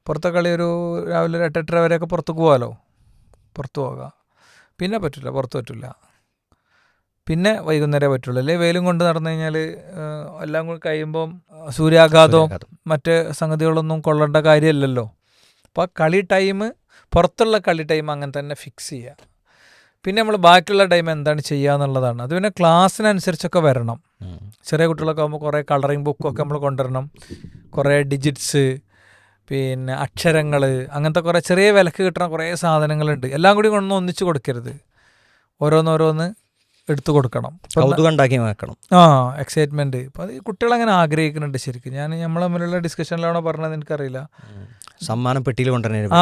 പുറത്തെ കളി ഒരു രാവിലെ 8-8:30 വരെയൊക്കെ പുറത്ത് പോകാമല്ലോ, പുറത്ത് പോകാം. പിന്നെ പറ്റില്ല, പുറത്ത് പറ്റില്ല. പിന്നെ വൈകുന്നേരമേ പറ്റുള്ളൂ. അല്ലെങ്കിൽ വെയിലും കൊണ്ട് നടന്നു കഴിഞ്ഞാൽ എല്ലാം കൂടി കഴിയുമ്പം സൂര്യാഘാതവും മറ്റ് സംഗതികളൊന്നും കൊള്ളേണ്ട കാര്യമല്ലല്ലോ. അപ്പോൾ കളി ടൈം, പുറത്തുള്ള കളി ടൈം അങ്ങനെ തന്നെ ഫിക്സ് ചെയ്യുക. പിന്നെ നമ്മൾ ബാക്കിയുള്ള ടൈം എന്താണ് ചെയ്യുക എന്നുള്ളതാണ്. അത് പിന്നെ ക്ലാസ്സിനനുസരിച്ചൊക്കെ വരണം. ചെറിയ കുട്ടികളൊക്കെ ആകുമ്പോൾ കുറേ കളറിങ് ബുക്കൊക്കെ നമ്മൾ കൊണ്ടുവരണം, കുറേ ഡിജിറ്റ്സ്, പിന്നെ അക്ഷരങ്ങൾ, അങ്ങനത്തെ കുറേ ചെറിയ വിലക്ക് കിട്ടുന്ന കുറേ സാധനങ്ങളുണ്ട്. എല്ലാം കൂടി കൊണ്ടൊന്നും ഒന്നിച്ച് കൊടുക്കരുത്, ഓരോന്നോരോന്ന് എടുത്തു കൊടുക്കണം. കൗതുകം ഉണ്ടാക്കി വെക്കണം. എക്സൈറ്റ്മെൻറ്റ്. അപ്പോൾ അത് കുട്ടികളങ്ങനെ ആഗ്രഹിക്കുന്നുണ്ട് ശരിക്കും. ഞാൻ നമ്മൾ തമ്മിലുള്ള ഡിസ്കഷനിലാണോ പറഞ്ഞത് എനിക്കറിയില്ല. സമ്മാനം പെട്ടിയിൽ കൊണ്ടുവരുന്നത്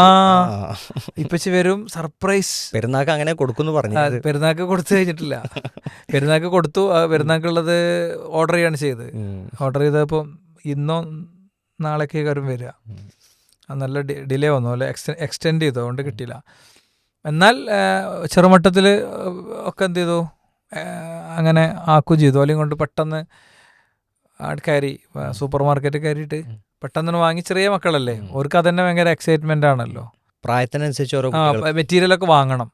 ഇപ്പച്ചി വരും, സർപ്രൈസ്. പെരുന്നാൾക്ക് അങ്ങനെ കൊടുക്കുന്നു പറഞ്ഞു. പെരുന്നാൾക്ക് കൊടുത്തു കഴിഞ്ഞിട്ടില്ല. പെരുന്നാൾക്ക് കൊടുത്തു. പെരുന്നാൾക്കുള്ളത് ഓർഡർ ചെയ്യാണ് ചെയ്തത്. ഓർഡർ ചെയ്തപ്പോൾ ഇന്നോ നാളേക്ക് കാര്യം വരിക. നല്ല ഡിലേ വന്നു, അല്ലെ എക്സ്റ്റെൻഡ് ചെയ്തു, അതുകൊണ്ട് കിട്ടിയില്ല. എന്നാൽ ചെറുമട്ടത്തിൽ ഒക്കെ എന്ത് ചെയ്തു, അങ്ങനെ ആക്കുകയും ചെയ്തു. അല്ലെങ്കിൽ കൊണ്ട് പെട്ടെന്ന് കയറി സൂപ്പർ മാർക്കറ്റിൽ കയറിയിട്ട് പെട്ടെന്ന് വാങ്ങി. ചെറിയ മക്കളല്ലേ, അവർക്ക് അതന്നെ ഭയങ്കര എക്സൈറ്റ്മെൻ്റ് ആണല്ലോ. പ്രായത്തിനനുസരിച്ച് ഓരോ മെറ്റീരിയലൊക്കെ വാങ്ങണം.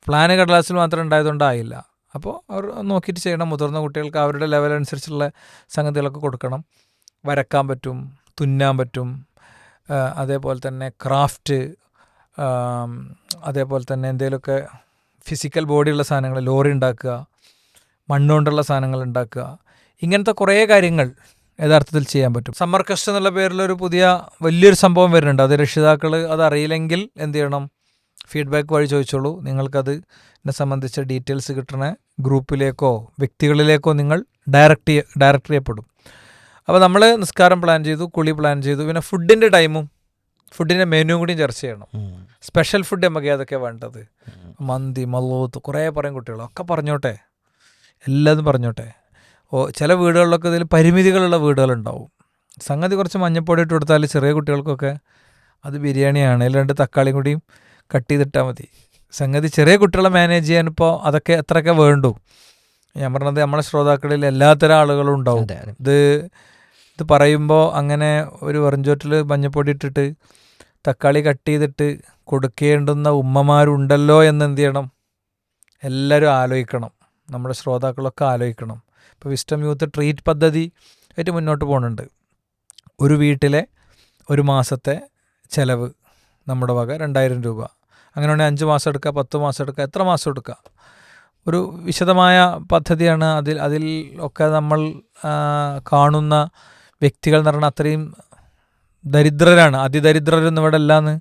പ്ലാന് കടലാസിൽ മാത്രം ഉണ്ടായതുകൊണ്ടായില്ല. അപ്പോൾ അവർ നോക്കിയിട്ട് ചെയ്യണം. മുതിർന്ന കുട്ടികൾക്ക് അവരുടെ ലെവൽ അനുസരിച്ചുള്ള സംഗതികളൊക്കെ കൊടുക്കണം. വരക്കാൻ പറ്റും, തുന്നാൻ പറ്റും, അതേപോലെ തന്നെ ക്രാഫ്റ്റ്, അതേപോലെ തന്നെ എന്തെങ്കിലുമൊക്കെ ഫിസിക്കൽ ബോഡിയുള്ള സാധനങ്ങൾ, ലോറി ഉണ്ടാക്കുക, മണ്ണുകൊണ്ടുള്ള സാധനങ്ങൾ ഉണ്ടാക്കുക, ഇങ്ങനത്തെ കുറേ കാര്യങ്ങൾ യഥാർത്ഥത്തിൽ ചെയ്യാൻ പറ്റും. സമ്മർ കസ്റ്റ് എന്നുള്ള പേരിലൊരു പുതിയ വലിയൊരു സംഭവം വരുന്നുണ്ട്. അത് രക്ഷിതാക്കൾ അതറിയില്ലെങ്കിൽ എന്ത് ചെയ്യണം, ഫീഡ്ബാക്ക് വഴി ചോദിച്ചോളൂ. നിങ്ങൾക്കത് എന്നെ സംബന്ധിച്ച ഡീറ്റെയിൽസ് കിട്ടുന്ന ഗ്രൂപ്പിലേക്കോ വ്യക്തികളിലേക്കോ നിങ്ങൾ ഡയറക്റ്റ് ചെയ്യപ്പെടും. അപ്പോൾ നമ്മൾ നിസ്കാരം പ്ലാൻ ചെയ്തു, കുളി പ്ലാൻ ചെയ്തു, പിന്നെ ഫുഡിൻ്റെ ടൈമും ഫുഡിൻ്റെ മെനുവും കൂടിയും ചർച്ച ചെയ്യണം. സ്പെഷ്യൽ ഫുഡ് നമുക്ക് ഏതൊക്കെ വേണ്ടത്, മന്തി, മല്ലൂത്ത്, കുറേ പറയും കുട്ടികളൊക്കെ പറഞ്ഞോട്ടെ, എല്ലാതും പറഞ്ഞോട്ടെ. ചില വീടുകളിലൊക്കെ ഇതിൽ പരിമിതികളുള്ള വീടുകളുണ്ടാവും. സംഗതി കുറച്ച് മഞ്ഞപ്പൊടി ഇട്ട് കൊടുത്താൽ ചെറിയ കുട്ടികൾക്കൊക്കെ അത് ബിരിയാണിയാണ്, അല്ലാണ്ട് തക്കാളിയും കൂടിയും കട്ട് ചെയ്തിട്ടാൽ മതി. സംഗതി ചെറിയ കുട്ടികളെ മാനേജ് ചെയ്യാൻ ഇപ്പോൾ അതൊക്കെ എത്രയൊക്കെ വേണ്ടു. ഞാൻ പറഞ്ഞത് നമ്മളെ ശ്രോതാക്കളിൽ എല്ലാത്തരം ആളുകളും ഉണ്ടാവും. ഇത് പറയുമ്പോൾ അങ്ങനെ ഒരു വെറുംചോറ്റിൽ മഞ്ഞപ്പൊടി ഇട്ടിട്ട് തക്കാളി കട്ട് ചെയ്തിട്ട് കൊടുക്കേണ്ടുന്ന ഉമ്മമാരുണ്ടല്ലോ എന്ന് എന്ത് ചെയ്യണം, എല്ലാവരും ആലോചിക്കണം. നമ്മുടെ ശ്രോതാക്കളൊക്കെ ആലോചിക്കണം. ഇപ്പോൾ വിസ്റ്റം യൂത്ത് ട്രീറ്റ് പദ്ധതി ആയിട്ട് മുന്നോട്ട് പോകുന്നുണ്ട്. ഒരു വീട്ടിലെ ഒരു മാസത്തെ ചിലവ് നമ്മുടെ വക 2000 രൂപ. അങ്ങനെയാണെങ്കിൽ 5 മാസം എടുക്കുക, 10 മാസം എടുക്കുക, എത്ര മാസം എടുക്കുക. ഒരു വിശദമായ പദ്ധതിയാണ്. അതിൽ ഒക്കെ നമ്മൾ കാണുന്ന വ്യക്തികൾ എന്ന് പറഞ്ഞാൽ അത്രയും ദരിദ്രരാണ്. അതിദരിദ്രരൊന്നും ഇവിടെ അല്ലാന്ന്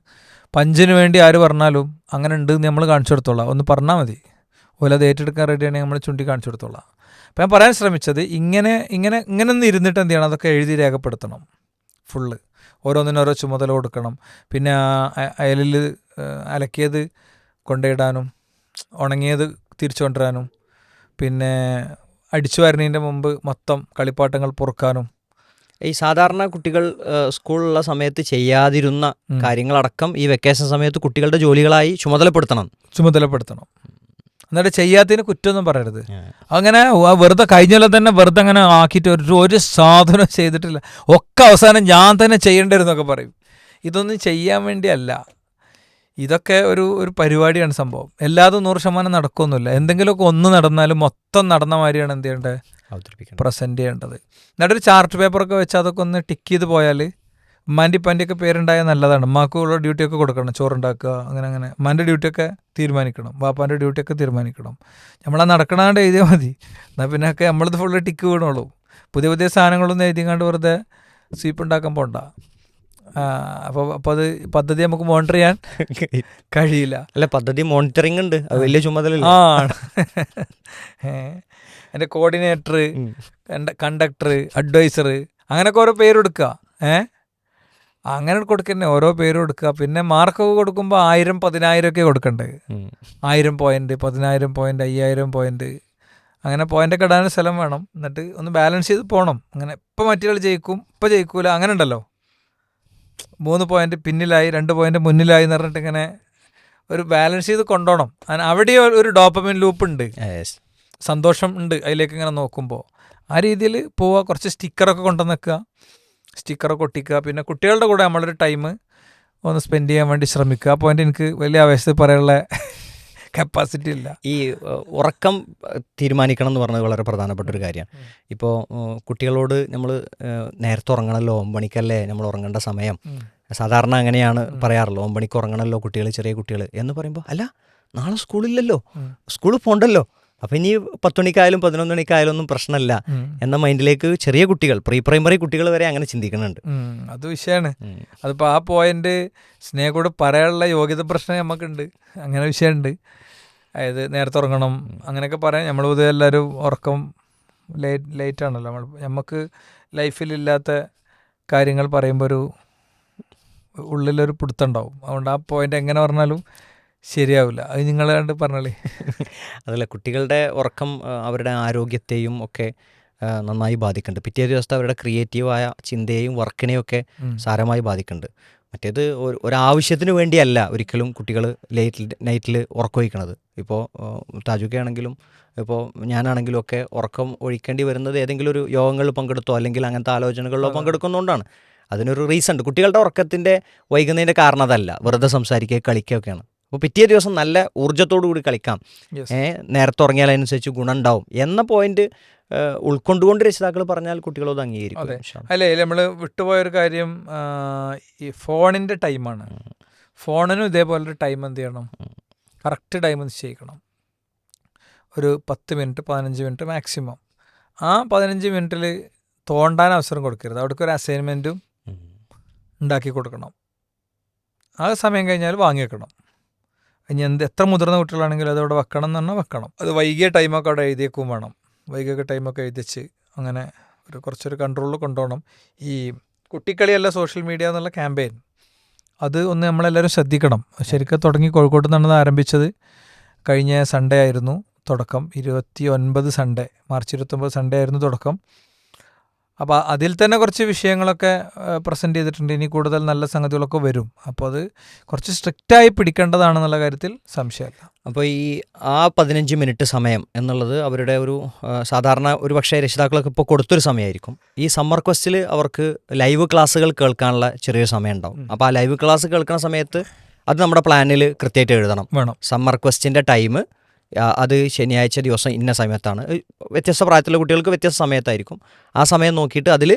പഞ്ചിന് വേണ്ടി ആര് പറഞ്ഞാലും അങ്ങനെ ഉണ്ട് എന്ന് നമ്മൾ കാണിച്ചു കൊടുത്തോളാം. ഒന്ന് പറഞ്ഞാൽ മതി, ഓല അത് ഏറ്റെടുക്കാൻ റെഡിയാണെങ്കിൽ നമ്മൾ ചൂണ്ടി കാണിച്ചു കൊടുത്തോളാം. അപ്പം ഞാൻ പറയാൻ ശ്രമിച്ചത് ഇങ്ങനെ ഒന്ന് ഇരുന്നിട്ട് എന്ത് ചെയ്യണം, അതൊക്കെ എഴുതി രേഖപ്പെടുത്തണം. ഫുള്ള് ഓരോന്നിനോരോ ചുമതല കൊടുക്കണം. പിന്നെ അയലിൽ അലക്കിയത് കൊണ്ടുപോയിടാനും ഉണങ്ങിയത് തിരിച്ചു കൊണ്ടുവരാനും, പിന്നെ അടിച്ചു വരുന്നതിൻ്റെ മുമ്പ് മൊത്തം കളിപ്പാട്ടങ്ങൾ പൊറുക്കാനും. ഈ സാധാരണ കുട്ടികൾ സ്കൂളിലുള്ള സമയത്ത് ചെയ്യാതിരുന്ന കാര്യങ്ങളടക്കം ഈ വെക്കേഷൻ സമയത്ത് കുട്ടികളുടെ ജോലികളായി ചുമതലപ്പെടുത്തണം. എന്നിട്ട് ചെയ്യാത്തതിന് കുറ്റമൊന്നും പറയരുത്. അങ്ങനെ വെറുതെ കഴിഞ്ഞാലും തന്നെ വെറുതെ അങ്ങനെ ആക്കിയിട്ട് ഒരു സാധനം ചെയ്തിട്ടില്ല, ഒക്കെ അവസാനം ഞാൻ തന്നെ ചെയ്യേണ്ടിരുന്നൊക്കെ പറയും. ഇതൊന്നും ചെയ്യാൻ വേണ്ടിയല്ല, ഇതൊക്കെ ഒരു പരിപാടിയാണ് സംഭവം. എല്ലാതും 100% നടക്കുമൊന്നുമില്ല. എന്തെങ്കിലുമൊക്കെ ഒന്ന് നടന്നാലും മൊത്തം നടന്ന മാതിരിയാണ് എന്ത് ചെയ്യേണ്ടത്, പ്രസൻറ്റ് ചെയ്യേണ്ടത്. എന്നിട്ടൊരു ചാർട്ട് പേപ്പറൊക്കെ വെച്ച് അതൊക്കെ ഒന്ന് ടിക്ക് ചെയ്ത് പോയാൽ ഉമ്മാൻ്റെ ഇപ്പാൻ്റെയൊക്കെ പേരുണ്ടായാൽ നല്ലതാണ്. ഉമ്മാക്കുള്ള ഡ്യൂട്ടിയൊക്കെ കൊടുക്കണം, ചോറുണ്ടാക്കുക, അങ്ങനെ ഉമ്മാൻ്റെ ഡ്യൂട്ടിയൊക്കെ തീരുമാനിക്കണം, വാപ്പാൻ്റെ ഡ്യൂട്ടിയൊക്കെ തീരുമാനിക്കണം. നമ്മളാ നടക്കണാണ്ട് എഴുതിയാൽ മതി. എന്നാൽ പിന്നെ ഒക്കെ നമ്മളിത് ഫുള്ള് ടിക്ക് വീണോളൂ. പുതിയ സാധനങ്ങളൊന്നും എഴുതിങ്ങാണ്ട് വെറുതെ സ്വീപ്പ് ഉണ്ടാക്കാൻ പോണ്ട. അപ്പോൾ അത് പദ്ധതി നമുക്ക് മോണിറ്റർ ചെയ്യാൻ കഴിയില്ല. അല്ല, പദ്ധതി മോണിറ്ററിങ് ഉണ്ട്, അത് വലിയ ചുമതല. എൻ്റെ കോർഡിനേറ്റർ, കണ്ടക്ടർ, അഡ്വൈസർ, അങ്ങനെയൊക്കെ ഓരോ പേരെടുക്കുക. അങ്ങനെ കൊടുക്കന്നെ ഓരോ പേരും കൊടുക്കുക. പിന്നെ മാർക്കൊക്കെ കൊടുക്കുമ്പോൾ 1000, 10,000 ഒക്കെ കൊടുക്കണ്ടേ. 1000 പോയിന്റ്, 10,000 പോയിന്റ്, 5000 പോയിന്റ്, അങ്ങനെ പോയിൻ്റൊക്കെ ഇടാൻ സ്ഥലം വേണം. എന്നിട്ട് ഒന്ന് ബാലൻസ് ചെയ്ത് പോകണം. അങ്ങനെ ഇപ്പം മറ്റേ ജയിക്കും, ഇപ്പം ജയിക്കൂല, അങ്ങനെ ഉണ്ടല്ലോ. 3 പോയിന്റ് പിന്നിലായി 2 പോയിന്റ് മുന്നിലായി എന്ന് പറഞ്ഞിട്ട് ഇങ്ങനെ ഒരു ബാലൻസ് ചെയ്ത് കൊണ്ടുപോകണം. അവിടെ ഒരു ഡോപ്പമിൻ ലൂപ്പ് ഉണ്ട്, സന്തോഷം ഉണ്ട് അതിലേക്ക് ഇങ്ങനെ നോക്കുമ്പോൾ. ആ രീതിയിൽ പോവുക. കുറച്ച് സ്റ്റിക്കറൊക്കെ കൊണ്ടുവന്ന് വെക്കുക, സ്റ്റിക്കറൊക്കെ ഒട്ടിക്കുക. പിന്നെ കുട്ടികളുടെ കൂടെ നമ്മളൊരു ടൈം ഒന്ന് സ്പെൻഡ് ചെയ്യാൻ വേണ്ടി ശ്രമിക്കുക. ആ പോയിന്റ് എനിക്ക് വലിയ ആവേശത്തിൽ പറയാനുള്ള കപ്പാസിറ്റി ഇല്ല. ഈ ഉറക്കം തീരുമാനിക്കണം എന്ന് പറഞ്ഞത് വളരെ പ്രധാനപ്പെട്ട ഒരു കാര്യമാണ്. ഇപ്പോൾ കുട്ടികളോട് നമ്മൾ നേരത്തെ ഉറങ്ങണമല്ലോ, 9 മണിക്കല്ലേ നമ്മൾ ഉറങ്ങേണ്ട സമയം, സാധാരണ അങ്ങനെയാണ് പറയാറുള്ളത്. 9 മണിക്ക് ഉറങ്ങണമല്ലോ കുട്ടികൾ, ചെറിയ കുട്ടികൾ എന്ന് പറയുമ്പോൾ, അല്ല നാളെ സ്കൂളില്ലല്ലോ, സ്കൂളിൽ പോകണ്ടല്ലോ, അപ്പം ഇനി 10 മണിക്കായാലും 11 മണിക്കായാലും ഒന്നും പ്രശ്നമല്ല എന്ന മൈൻഡിലേക്ക് ചെറിയ കുട്ടികൾ, പ്രീ പ്രൈമറി കുട്ടികൾ വരെ അങ്ങനെ ചിന്തിക്കുന്നുണ്ട്. അത് വിഷയമാണ്. അതിപ്പോൾ ആ പോയിന്റ് സ്നേഹയോട് പറയാനുള്ള യോഗ്യത പ്രശ്നം നമുക്കുണ്ട്, അങ്ങനെ വിഷയമുണ്ട്. അതായത് നേരത്തെ ഉറങ്ങണം അങ്ങനെയൊക്കെ പറയാൻ നമ്മൾ പൊതുവെ എല്ലാവരും ഉറക്കം ലേറ്റാണല്ലോ. നമുക്ക് ലൈഫിലില്ലാത്ത കാര്യങ്ങൾ പറയുമ്പോൾ ഒരു ഉള്ളിലൊരു പിടുത്തുണ്ടാവും. അതുകൊണ്ട് ആ പോയിന്റ് എങ്ങനെ പറഞ്ഞാലും ശരിയാവില്ല. അത് നിങ്ങൾ കണ്ട് പറഞ്ഞോളേ. അതല്ല, കുട്ടികളുടെ ഉറക്കം അവരുടെ ആരോഗ്യത്തെയും ഒക്കെ നന്നായി ബാധിക്കുന്നുണ്ട്. പിറ്റേ ദിവസത്തെ അവരുടെ ക്രിയേറ്റീവായ ചിന്തയെയും വർക്കിനെയും ഒക്കെ സാരമായി ബാധിക്കുന്നുണ്ട്. മറ്റേത് ഒരാവശ്യത്തിന് വേണ്ടിയല്ല ഒരിക്കലും കുട്ടികൾ നൈറ്റിൽ ഉറക്കമൊഴിക്കണത്. ഇപ്പോൾ താജുക്കയാണെങ്കിലും ഇപ്പോൾ ഞാനാണെങ്കിലും ഒക്കെ ഉറക്കം ഒഴിക്കേണ്ടി വരുന്നത് ഏതെങ്കിലും ഒരു യോഗങ്ങളിൽ പങ്കെടുത്തോ അല്ലെങ്കിൽ അങ്ങനത്തെ ആലോചനകളിലോ പങ്കെടുക്കുന്നതുകൊണ്ടാണ്. അതിനൊരു റീസൺ ഉണ്ട്. കുട്ടികളുടെ ഉറക്കത്തിൻ്റെ വൈകുന്നതിൻ്റെ കാരണം അതല്ല, വെറുതെ സംസാരിക്കുക കളിക്കുകയൊക്കെയാണ്. അപ്പോൾ പിറ്റേ ദിവസം നല്ല ഊർജ്ജത്തോടു കൂടി കളിക്കാം, നേരത്തെ ഉറങ്ങിയാൽ അതിനനുസരിച്ച് ഗുണം ഉണ്ടാവും എന്ന പോയിന്റ് ഉൾക്കൊണ്ടുകൊണ്ട് രക്ഷിതാക്കൾ പറഞ്ഞാൽ കുട്ടികളത് അംഗീകരിക്കും. അല്ലേ, നമ്മൾ വിട്ടുപോയൊരു കാര്യം ഈ ഫോണിൻ്റെ ടൈമാണ്. ഫോണിനും ഇതേപോലൊരു ടൈം എന്ത് ചെയ്യണം, കറക്റ്റ് ടൈം നിശ്ചയിക്കണം. ഒരു 10 മിനിറ്റ് 15 മിനിറ്റ് മാക്സിമം. ആ 15 മിനിറ്റിൽ തോണ്ടാൻ അവസരം കൊടുക്കരുത്. അവിടേക്ക് ഒരു അസൈൻമെൻറ്റും ഉണ്ടാക്കി കൊടുക്കണം. ആ സമയം കഴിഞ്ഞാൽ വാങ്ങി വെക്കണം. ഇനി എത്ര മുതിർന്ന കുട്ടികളാണെങ്കിലും അതവിടെ വെക്കണം എന്ന് പറഞ്ഞാൽ വെക്കണം. അത് വൈകിയ ടൈമൊക്കെ അവിടെ എഴുതിയേക്കും വേണം. വൈകിയ ടൈമൊക്കെ എഴുതിച്ച് അങ്ങനെ കുറച്ചൊരു കൺട്രോളിൽ കൊണ്ടുപോകണം. ഈ കുട്ടിക്കളിയല്ല സോഷ്യൽ മീഡിയ എന്നുള്ള ക്യാമ്പയിൻ, അത് ഒന്ന് നമ്മളെല്ലാവരും ശ്രദ്ധിക്കണം. ശരിക്കും തുടങ്ങി കോഴിക്കോട്ട് നിന്നാണ് ആരംഭിച്ചത്. കഴിഞ്ഞ സൺഡേ ആയിരുന്നു തുടക്കം. 29 സൺഡേ, മാർച്ച് 29 സൺഡേ ആയിരുന്നു തുടക്കം. അപ്പോൾ അതിൽ തന്നെ കുറച്ച് വിഷയങ്ങളൊക്കെ പ്രസൻറ്റ് ചെയ്തിട്ടുണ്ട്. ഇനി കൂടുതൽ നല്ല സംഗതികളൊക്കെ വരും. അപ്പോൾ അത് കുറച്ച് സ്ട്രിക്റ്റായി പിടിക്കേണ്ടതാണെന്നുള്ള കാര്യത്തിൽ സംശയമില്ല. അപ്പോൾ ഈ 15 മിനിറ്റ് സമയം എന്നുള്ളത് അവരുടെ ഒരു സാധാരണ ഒരു പക്ഷേ രക്ഷിതാക്കളൊക്കെ ഇപ്പോൾ കൊടുത്തൊരു സമയമായിരിക്കും. ഈ സമ്മർ ക്വസ്റ്റിൽ അവർക്ക് ലൈവ് ക്ലാസ്സുകൾ കേൾക്കാനുള്ള ചെറിയൊരു സമയം ഉണ്ടാവും. അപ്പോൾ ആ ലൈവ് ക്ലാസ് കേൾക്കുന്ന സമയത്ത് അത് നമ്മുടെ പ്ലാനിൽ കൃത്യമായിട്ട് എഴുതണം. സമ്മർ ക്വസ്റ്റിൻ്റെ ടൈം അത് ശനിയാഴ്ച ദിവസം ഇന്ന സമയത്താണ്. വ്യത്യസ്ത പ്രായത്തിലുള്ള കുട്ടികൾക്ക് വ്യത്യസ്ത സമയത്തായിരിക്കും. ആ സമയം നോക്കിയിട്ട് അതിൽ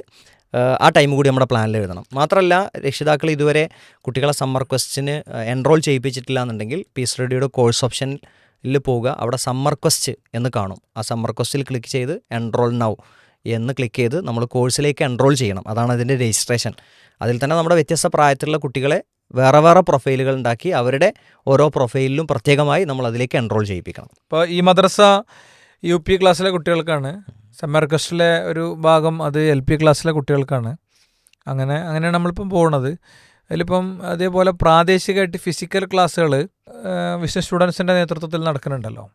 ആ ടൈം കൂടി നമ്മുടെ പ്ലാനിൽ എഴുതണം. മാത്രമല്ല, രക്ഷിതാക്കൾ ഇതുവരെ കുട്ടികളെ സമ്മർ ക്വസ്റ്റിന് എൻറോൾ ചെയ്യിപ്പിച്ചിട്ടില്ല എന്നുണ്ടെങ്കിൽ പീസ് റേഡിയോയുടെ കോഴ്സ് ഓപ്ഷനിൽ പോവുക. അവിടെ സമ്മർ ക്വസ്റ്റ് എന്ന് കാണും. ആ സമ്മർ ക്വസ്റ്റിൽ ക്ലിക്ക് ചെയ്ത് എൻറോൾ നൗ എന്ന് ക്ലിക്ക് ചെയ്ത് നമ്മൾ കോഴ്സിലേക്ക് എൻറോൾ ചെയ്യണം. അതാണ് അതിൻ്റെ രജിസ്ട്രേഷൻ. അതിൽ തന്നെ നമ്മുടെ വ്യത്യസ്ത പ്രായത്തിലുള്ള കുട്ടികളെ വേറെ വേറെ പ്രൊഫൈലുകൾ ഉണ്ടാക്കി അവരുടെ ഓരോ പ്രൊഫൈലിലും പ്രത്യേകമായി നമ്മൾ അതിലേക്ക് എൻറോൾ ചെയ്യിപ്പിക്കണം. ഇപ്പോൾ ഈ മദ്രസ UP ക്ലാസ്സിലെ കുട്ടികൾക്കാണ്. സമ്മർ ക്വസ്റ്റിലെ ഒരു ഭാഗം അത് LP ക്ലാസ്സിലെ കുട്ടികൾക്കാണ്. അങ്ങനെയാണ് നമ്മളിപ്പം പോകുന്നത്. അതിലിപ്പം അതേപോലെ പ്രാദേശികമായിട്ട് ഫിസിക്കൽ ക്ലാസ്സുകൾ വിഷൻ സ്റ്റുഡൻസിൻ്റെ നേതൃത്വത്തിൽ നടക്കുന്നുണ്ടല്ലോ.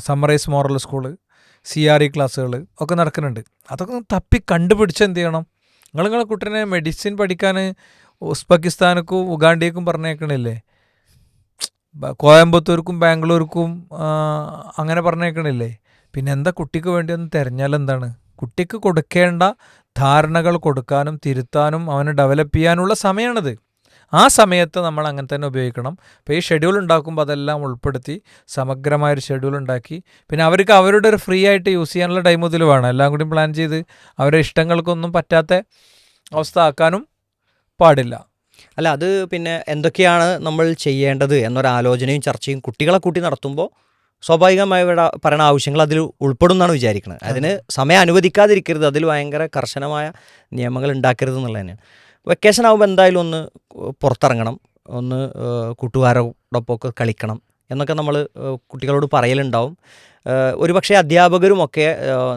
സമ്മറൈസ് മോറൽ സ്കൂള്, CRE ക്ലാസ്സുകൾ ഒക്കെ നടക്കുന്നുണ്ട്. അതൊക്കെ തപ്പി കണ്ടുപിടിച്ച് എന്ത് ചെയ്യണം, നിങ്ങളെ കുട്ടീനെ മെഡിസിൻ പഠിക്കാൻ ഉസ്ബെക്കിസ്ഥാനക്കും ഉഗാണ്ടയ്ക്കും പറഞ്ഞേക്കണില്ലേ, കോയമ്പത്തൂർക്കും ബാംഗ്ലൂർക്കും അങ്ങനെ പറഞ്ഞേക്കണില്ലേ. പിന്നെ എന്താ കുട്ടിക്ക് വേണ്ടി ഒന്ന് തിരഞ്ഞാൽ എന്താണ്, കുട്ടിക്ക് കൊടുക്കേണ്ട ധാരണകൾ കൊടുക്കാനും തിരുത്താനും അവനെ ഡെവലപ്പ് ചെയ്യാനുള്ള സമയമാണിത്. ആ സമയത്ത് നമ്മൾ അങ്ങനെ തന്നെ ഉപയോഗിക്കണം. അപ്പോൾ ഈ ഷെഡ്യൂൾ ഉണ്ടാക്കുമ്പോൾ അതെല്ലാം ഉൾപ്പെടുത്തി സമഗ്രമായൊരു ഷെഡ്യൂൾ ഉണ്ടാക്കി, പിന്നെ അവർക്ക് അവരുടെ ഒരു ഫ്രീ ആയിട്ട് യൂസ് ചെയ്യാനുള്ള ടൈം ഇതിൽ വേണം. എല്ലാം കൂടി പ്ലാൻ ചെയ്ത് അവരുടെ ഇഷ്ടങ്ങൾക്കൊന്നും പറ്റാത്ത അവസ്ഥ ആക്കാനും പാടില്ല. അല്ല, അത് പിന്നെ എന്തൊക്കെയാണ് നമ്മൾ ചെയ്യേണ്ടത് എന്നൊരാലോചനയും ചർച്ചയും കുട്ടികളെ കൂട്ടി നടത്തുമ്പോൾ സ്വാഭാവികമായി പറയുന്ന ആവശ്യങ്ങൾ അതിൽ ഉൾപ്പെടുമെന്നാണ് വിചാരിക്കുന്നത്. അതിന് സമയം അനുവദിക്കാതിരിക്കരുത്, അതിൽ ഭയങ്കര കർശനമായ നിയമങ്ങൾ ഉണ്ടാക്കരുത് എന്നുള്ളത് തന്നെയാണ്. വെക്കേഷൻ ആകുമ്പോൾ എന്തായാലും ഒന്ന് പുറത്തിറങ്ങണം, ഒന്ന് കൂട്ടുകാരോടൊപ്പമൊക്കെ കളിക്കണം എന്നൊക്കെ നമ്മൾ കുട്ടികളോട് പറയലുണ്ടാവും. ഒരുപക്ഷെ അധ്യാപകരുമൊക്കെ